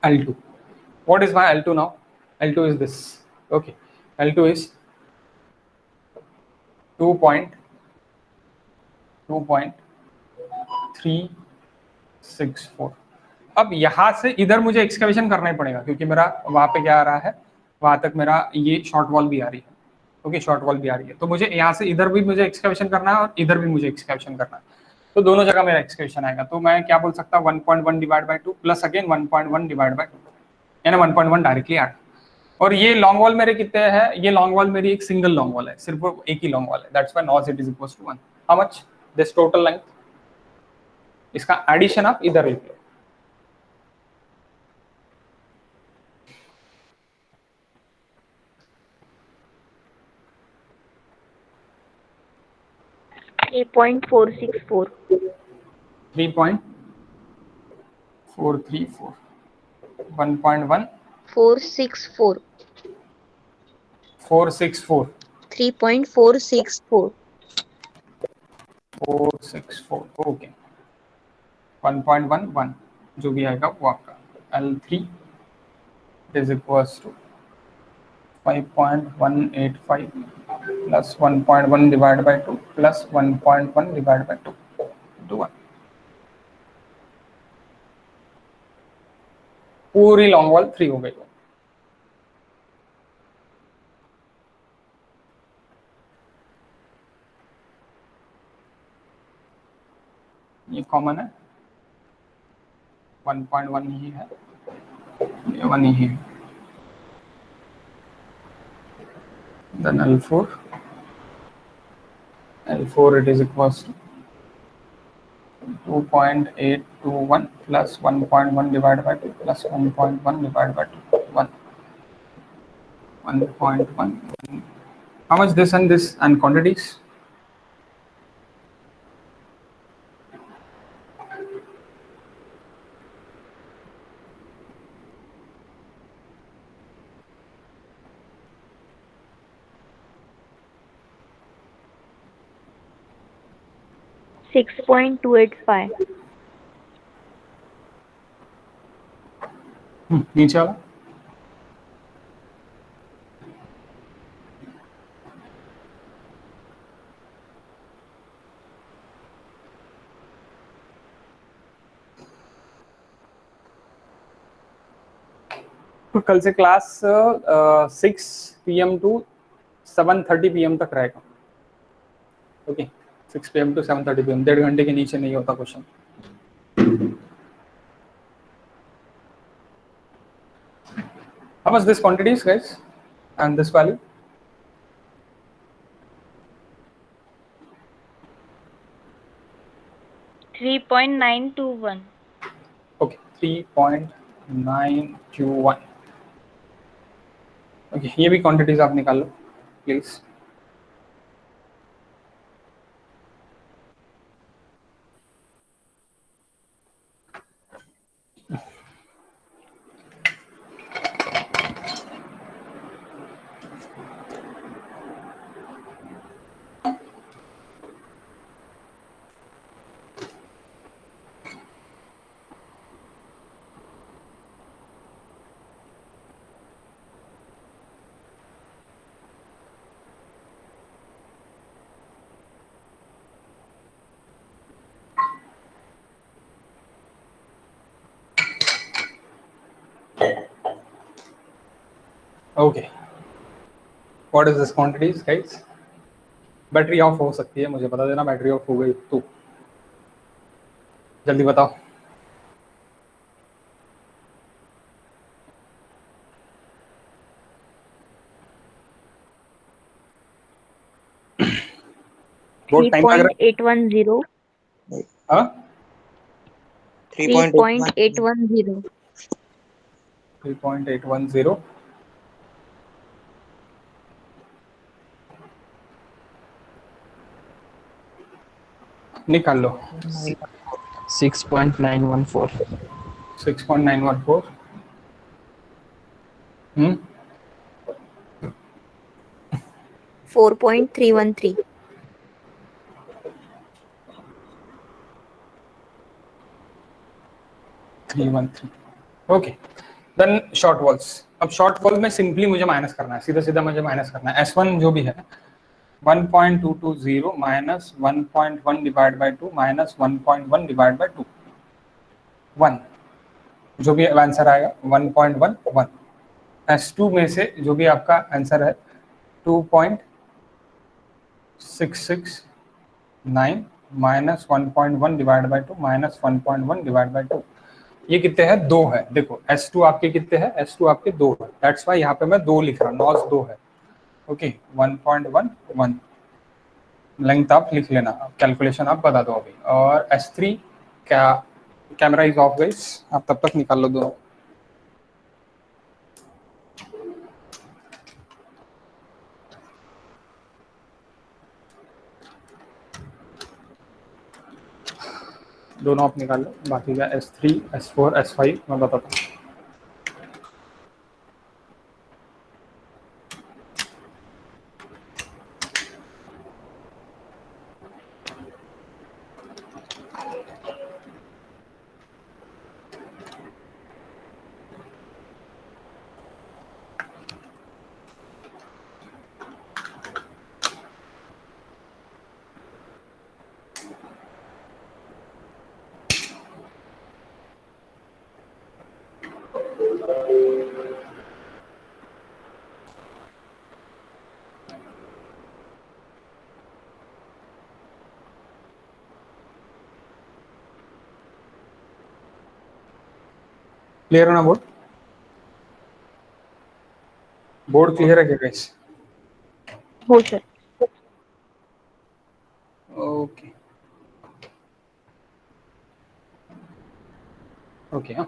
L2, what is my L2 now? L2 is this, okay. L2 is 2.364। अब यहाँ से इधर मुझे एक्सकैवेशन करना ही पड़ेगा, क्योंकि मेरा वहां पे क्या आ रहा है, वहां तक मेरा ये शॉर्ट वॉल भी आ रही है, ओके, शॉर्ट वॉल भी आ रही है। तो मुझे यहाँ से इधर भी मुझे एक्सकैवेशन करना है और इधर भी मुझे एक्सकैवेशन करना है, तो दोनों जगह मेरा एक्सकैवेशन आएगा। तो मैं क्या बोल सकता हूँ, 1.1 divide by 2 plus again 1.1 divide by 2, यानी 1.1 डायरेक्टली आ। और ये लॉन्ग वॉल मेरे कितने हैं, ये लॉन्ग वॉल मेरी एक सिंगल लॉन्ग वॉल है, सिर्फ एक ही लॉन्ग वॉल है, that's why nos it is equals to 1। How much this total length, इसका एडिशन आप इधर लिख लो। ये 0.464। 3.434 1.1 464। 464 3.464। 464 ओके। 1.11 जो भी आएगा वो आपका L3 is equals to 5.185 plus 1.1 divide by 2 plus 1.1 divide by 2 to 1। पूरी लॉन्ग वॉल 3 हो गई। ये कॉमन है, 1.1 ही है, ये 1 ही है। Then L4 it is equals to 2.821 plus 1.1 divided by 2 plus 1.1 divided by 2 1.1. How much this and quantities? Six point 285। नीचे वाला तो कल से क्लास 6 PM टू 7:30 PM तक रहेगा। ओके 6 PM टू 7:30 PM, 1.5 घंटे के नीचे नहीं होता question. How much this quantities guys and this value? $3.921। Okay 3.921। Okay ये भी क्वांटिटीज आप निकाल लो please. Okay what is this quantities guys? Battery off हो सकती है, मुझे बता देना बैटरी ऑफ हो गई तो जल्दी बताओ। बहुत टाइम लग रहा है। 3.810। हाँ 3.810। 3.810 निकाल लो। 6.914। 6.914 4.313। 313। Okay then short walls. अब शॉर्ट वॉल में सिंपली मुझे माइनस करना है, सीधा सीधा मुझे माइनस करना है। S1 जो भी है 1.220 minus 1.1 divide by 2 minus 1.1 divide by 2 1, जो भी आंसर आएगा 1.11। S2 में से जो भी आपका आंसर है 2.669 minus 1.1 divide by 2 minus 1.1 divide by 2, ये कितने हैं? 2 है। देखो S2 आपके कितने हैं? S2 आपके 2 है, दैट्स वाई यहाँ पे मैं 2 लिख रहा हूँ, नॉस 2 है। ओके 1.11 लेंथ आप लिख लेना, कैलकुलेशन आप बता दो अभी। और S3 क्या कैमरा इज ऑफ गाइस, आप तब तक निकाल लो दोनों। दोनों आप निकाल लो, बाकी का S3 S4 S5 मैं बताता हूँ। क्लियर है ना बोर्ड? बोर्ड क्लियर है क्या गाइस? हो सर. Okay okay. हाँ,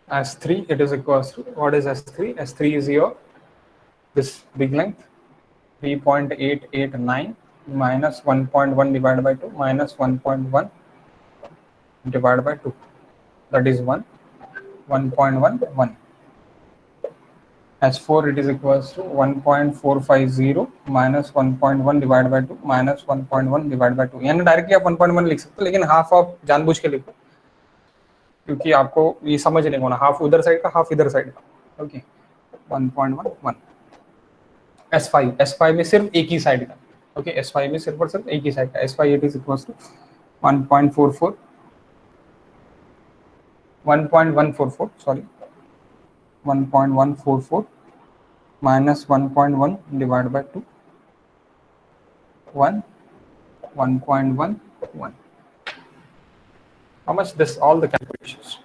S3 it is equals to, what is S3? S3 is your this big length 3.889 minus 1.1 divided by 2 minus 1.1 divided by 2, that is 1.11. S4 it is equals to 1.450 minus 1.1 divided by 2 minus 1.1 divided by 2. यानी directly आप 1.1 लिख सकते हो, लेकिन half आप जानबूझ के लिखो क्योंकि आपको ये समझ नहीं होना, हाफ उधर साइड का हाफ इधर साइड का. ओके 1.11. S5 में सिर्फ एक ही साइड का. ओके S5 में सिर्फ और सिर्फ एक ही साइड का. S5 it is equals to 1.44 1.144 sorry 1.144 minus 1.1 divided by 2 1.11. how much this all the calculations.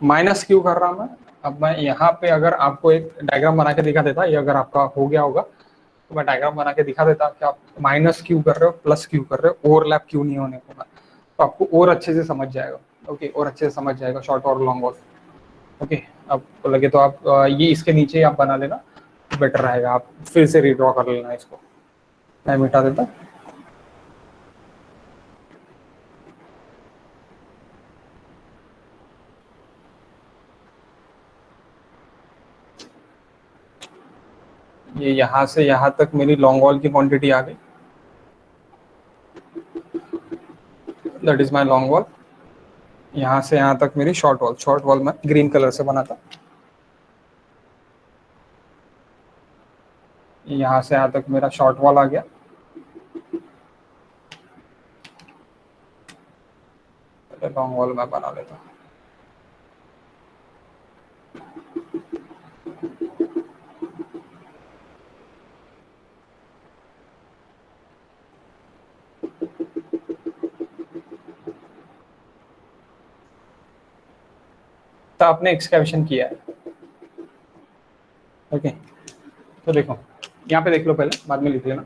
Minus क्यों कर रहा मैं? अब मैं यहाँ पे अगर आपको एक डायग्राम बना के दिखा देता, ये अगर आपका हो गया होगा तो मैं डायग्राम बना के दिखा देता कि आप माइनस क्यों कर रहे हो, प्लस क्यों कर रहे हो, ओवरलैप क्यों नहीं होने को, तो आपको और अच्छे से समझ जाएगा. ओके और अच्छे से समझ जाएगा शॉर्ट और लॉन्ग वॉल. ओके आपको लगे तो आप ये इसके नीचे आप बना लेना, बेटर रहेगा. आप फिर से रीड्रॉ कर लेना इसको. मैं मिटा देता. ये यहाँ से यहाँ तक मेरी लॉन्ग वॉल की क्वांटिटी आ गई. That is my long wall. यहाँ से यहाँ तक मेरी शॉर्ट वॉल मैं ग्रीन कलर से बनाता. यहाँ से यहाँ तक मेरा शॉर्ट वॉल आ गया. लॉन्ग वॉल मैं बना लेता. तो आपने एक्सकैवेशन किया है. ओके तो देखो यहाँ पे देख लो, पहले बाद में लिख लेना.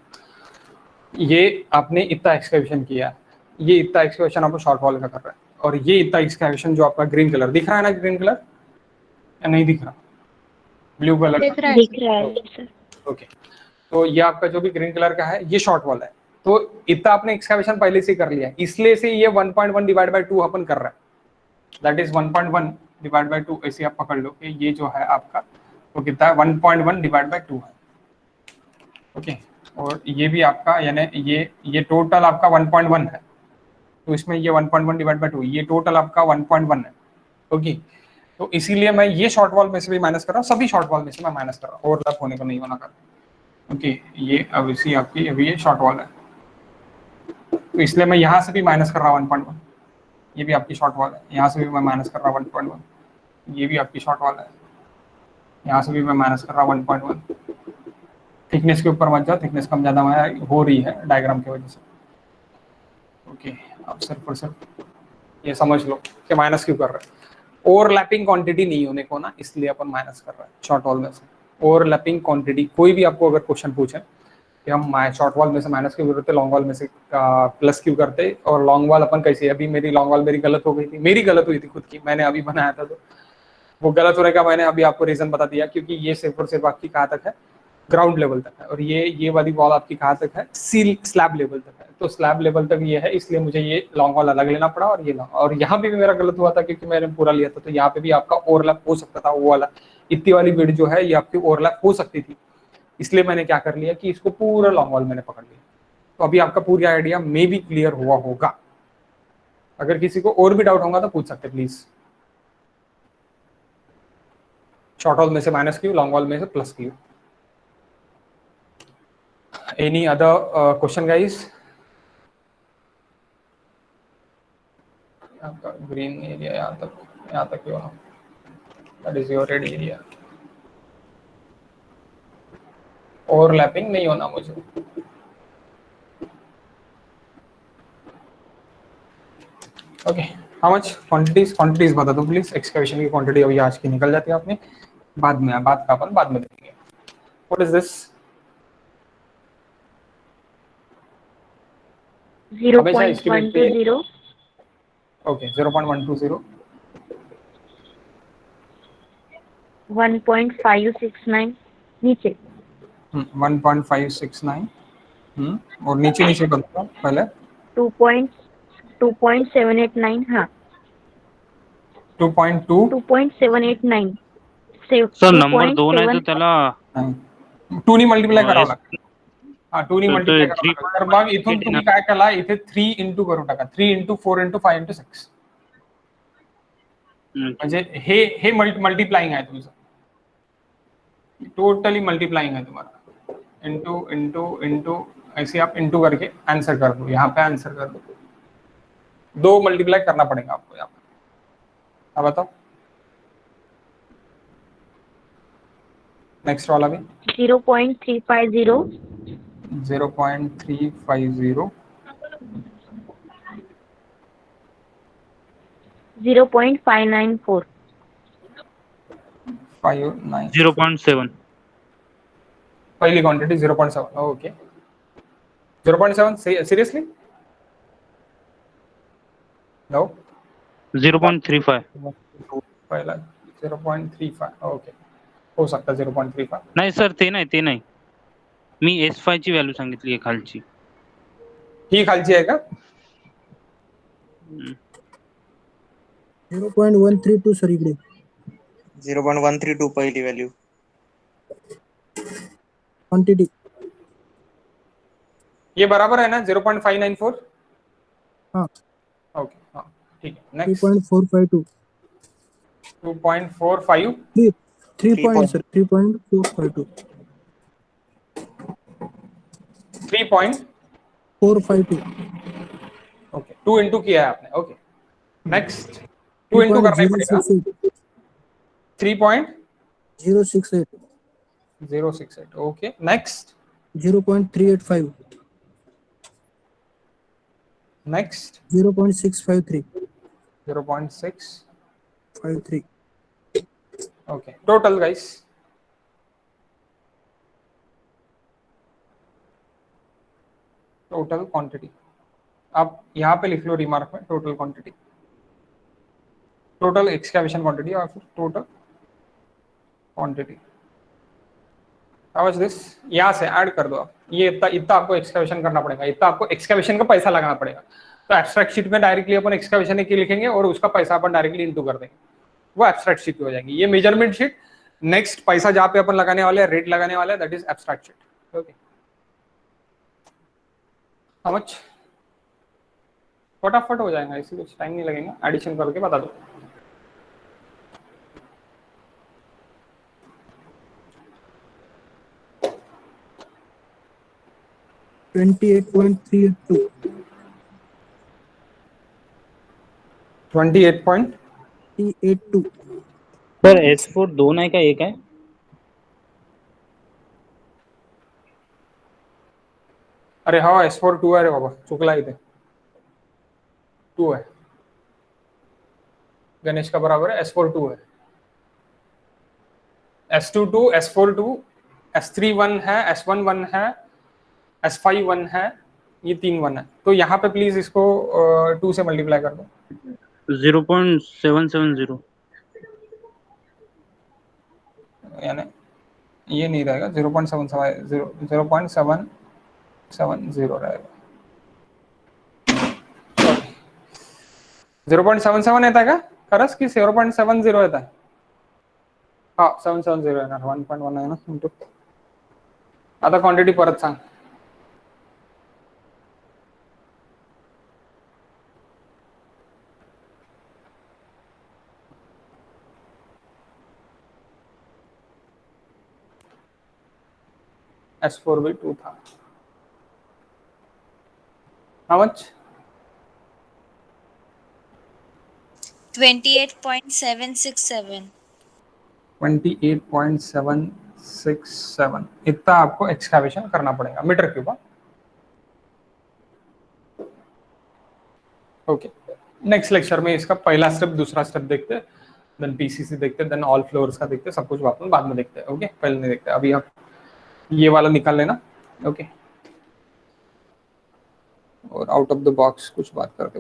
ये आपने इतना एक्सकैवेशन किया, ये इतना एक्सकैवेशन आपको शॉर्ट वॉल का कर रहा है, और ये इतना एक्सकैवेशन जो आपका ग्रीन कलर दिख रहा है ना, ग्रीन कलर या नहीं दिख रहा, ब्लू कलर दिख रहा है. दिख रहा है सर. ओके तो ये आपका जो भी ग्रीन कलर का है ये शॉर्ट वॉल है. तो इतना आपने एक्सकैवेशन पहले से कर लिया है, इसलिए से ये 1.1 डिवाइड बाय 2 अपन कर रहा है. That is 1.1 divide by 2. ऐसे आप पकड़ लो कि ये जो है आपका वो कितना है, 1.1 डिवाइड बाय 2 है. ओके और ये भी आपका यानी ये टोटल आपका 1.1 है. तो इसमें ये 1.1 डिवाइड बाय 2 ये टोटल आपका 1.1 है. ओके तो इसीलिए मैं ये शॉर्ट वॉल में से भी माइनस कर रहा हूँ, सभी शॉर्ट वॉल में से मैं माइनस कर रहा हूँ, ओवरलैप होने को नहीं होना कर. ओके ये अब इसी आपकी अभी ये शॉर्ट वॉल है, तो इसलिए मैं यहाँ से भी माइनस कर रहा हूँ 1.1. ये भी आपकी शॉर्ट वॉल है, यहाँ से भी मैं माइनस कर रहा हूँ 1.1. ये भी आपकी शॉर्ट वॉल है, यहाँ से भी मैं माइनस कर रहा हूँ 1.1. थिकनेस के ऊपर मत जाओ, थिकनेस कम ज़्यादा हो रही है डायग्राम की वजह से. ओके आप सिर्फ और सिर्फ ये समझ लो कि माइनस क्यों कर रहे हैं. ओवरलैपिंग क्वांटिटी नहीं होने को ना, इसलिए अपन माइनस कर रहे हैं शॉर्ट वॉल में से. ओवरलैपिंग क्वांटिटी कोई भी आपको अगर क्वेश्चन पूछे कि हम शॉर्ट वॉल में से माइनस क्यों करते, लॉन्ग वॉल में से प्लस क्यों करते, और लॉन्ग वॉल अपन कैसे, अभी मेरी लॉन्ग वॉल मेरी गलत हो गई थी, मेरी गलत हुई थी खुद की, मैंने अभी बनाया था, तो वो गलत होने का मैंने अभी आपको रीजन बता दिया, क्योंकि ये सिर्फ और सिर्फ आपकी कहाँ तक है, ग्राउंड लेवल तक है, और ये वाली वॉल आपकी कहाँ तक है, सील स्लैब लेवल तक है. तो स्लैब लेवल तक ये है, इसलिए मुझे ये लॉन्ग वॉल अलग लेना पड़ा, और ये लॉन्ग, और यहाँ पे भी मेरा गलत हुआ था क्योंकि मैंने पूरा लिया था, तो यहाँ पे भी आपका ओवरलैप हो सकता था. वो वाला इतनी वाली विड्थ जो है ये आपकी ओवरलैप हो सकती थी, इसलिए मैंने क्या कर लिया कि इसको पूरा लॉन्ग वॉल मैंने पकड़ लिया. तो अभी आपका पूरा आइडिया मे भी क्लियर हुआ होगा. अगर किसी को और भी डाउट होगा तो पूछ सकते प्लीज. शॉर्ट वॉल में से माइनस क्यू, लॉन्ग वॉल में से plus Q. Any other question guys? आपका ग्रीन एरिया यहाँ तक क्यों, that is your red area. Overlapping नहीं होना मुझे. ओके, हाउ मच क्वांटिटीज बता दो प्लीज। एक्सकैवेशन की क्वांटिटी अभी आज की निकल जाती है आपने, बाद में बात का अपन बाद में देखेंगे। What is this? हमेशा एस्टिमेट पे 0.120, ओके 0.120, 1.569 नीचे, 1.569, और नीचे नीचे बताओ पहले। 2.789, हाँ 2.2 2.789 सर नंबर 2 नाही तर 2.7 त्याला 2 नी मल्टिप्लाय करावं एस लागतं। हा 2 नी तर मल्टिप्लाय करावं थ्री लागतं। तर मग इथून तुम्ही काय केला, इथे 3 इंटू करून टाका, 3 इंटू 4 इंटू 5 इंटू 6, म्हणजे हे मल्टिप्लाइंग आहे तुमचं, टोटली मल्टीप्लाइंग है तुम्हारा। इंटू इंटू इंटू ऐसे आप इंटू करके आंसर कर दो, यहाँ पे आंसर कर दो। 2 मल्टीप्लाई करना पड़ेगा आपको यहाँ पे। अब बताओ नेक्स्ट वाला भी 0.350, 0.350, 0.594, 59, 0.7 पहली क्वांटिटी 0.7, ओके 0.7 सीरियसली नो 0.35 पहला 0.35, ओके हो सकता है 0.35। नाही सर ते नाही मी S5 ची व्हॅल्यू सांगितली आहे खालची। ही खालची आहे का? 0.132 सर इकडे 0.132 पहिली व्हॅल्यू। क्वांटिटी ये बराबर है ना 0.594? हाँ ओके हाँ ठीक है। Next 2.452 2.45, 3 point sir 3.452 3., 452 okay 2 into किया है आपने, ओके नेक्स्ट 2 इंटू करना ही पड़ेगा। 3.068 3.068, okay next 0.385 next 0.653 0.653, okay total guys total quantity आप यहाँ पे लिख लो रिमार्क में, total quantity, total excavation quantity और फिर total quantity. How much this, यहाँ से ऐड कर दो आप, ये इतना आपको एक्सकैवेशन करना पड़ेगा, इतना आपको एक्सकैवेशन का पैसा लगाना पड़ेगा। तो एब्स्ट्रैक्ट शीट में डायरेक्टली अपन एक्सकैवेशन की लिखेंगे और उसका पैसा अपन डायरेक्टली इनटू कर देंगे, वो एब्स्ट्रैक्ट शीट हो जाएगी। ये मेजरमेंट शीट, नेक्स्ट पैसा जहाँ पे अपन लगाने वाले हैं, रेट लगाने वाले हैं, that is abstract sheet. Okay how much, फटाफट हो जाएगा, इसी कुछ टाइम नहीं लगेगा, एडिशन करके बता दो। $28.382 28.82 सर S4 2 आहे का 1 आहे? अरे हाँ S4 2 है रे बाबा, चुकला इथे 2 है, गणेश का बराबर है S4 2 है, S2 2, S4 2, S3 1 है, S1 1 है, S5 1 है, ये 3 1 है। तो यहाँ पे प्लीज इसको 2 से मल्टीप्लाई कर दो। 0.770 यानी ये नहीं रहेगा, 0.770 रहेगा। 0.77 येता है का खरंच की 0.70 येता है? हाँ 770 येणार, 1.1 आहे ना इंटू। आता क्वांटिटी परत सांग। S4 भी 2 था। How much? 28.767 28.767 इतना आपको एक्सकैवेशन करना पड़ेगा metre cube. Okay next lecture में इसका पहला स्टेप दूसरा स्टेप देखते हैं, देन पीसीसी देखते हैं, देन ऑल फ्लोर्स का देखते हैं, सब कुछ वापस बाद में देखते हैं। ओके, पहले नहीं देखते, अभी आप ये वाला निकाल लेना। ओके, और आउट ऑफ द बॉक्स कुछ बात करते हैं।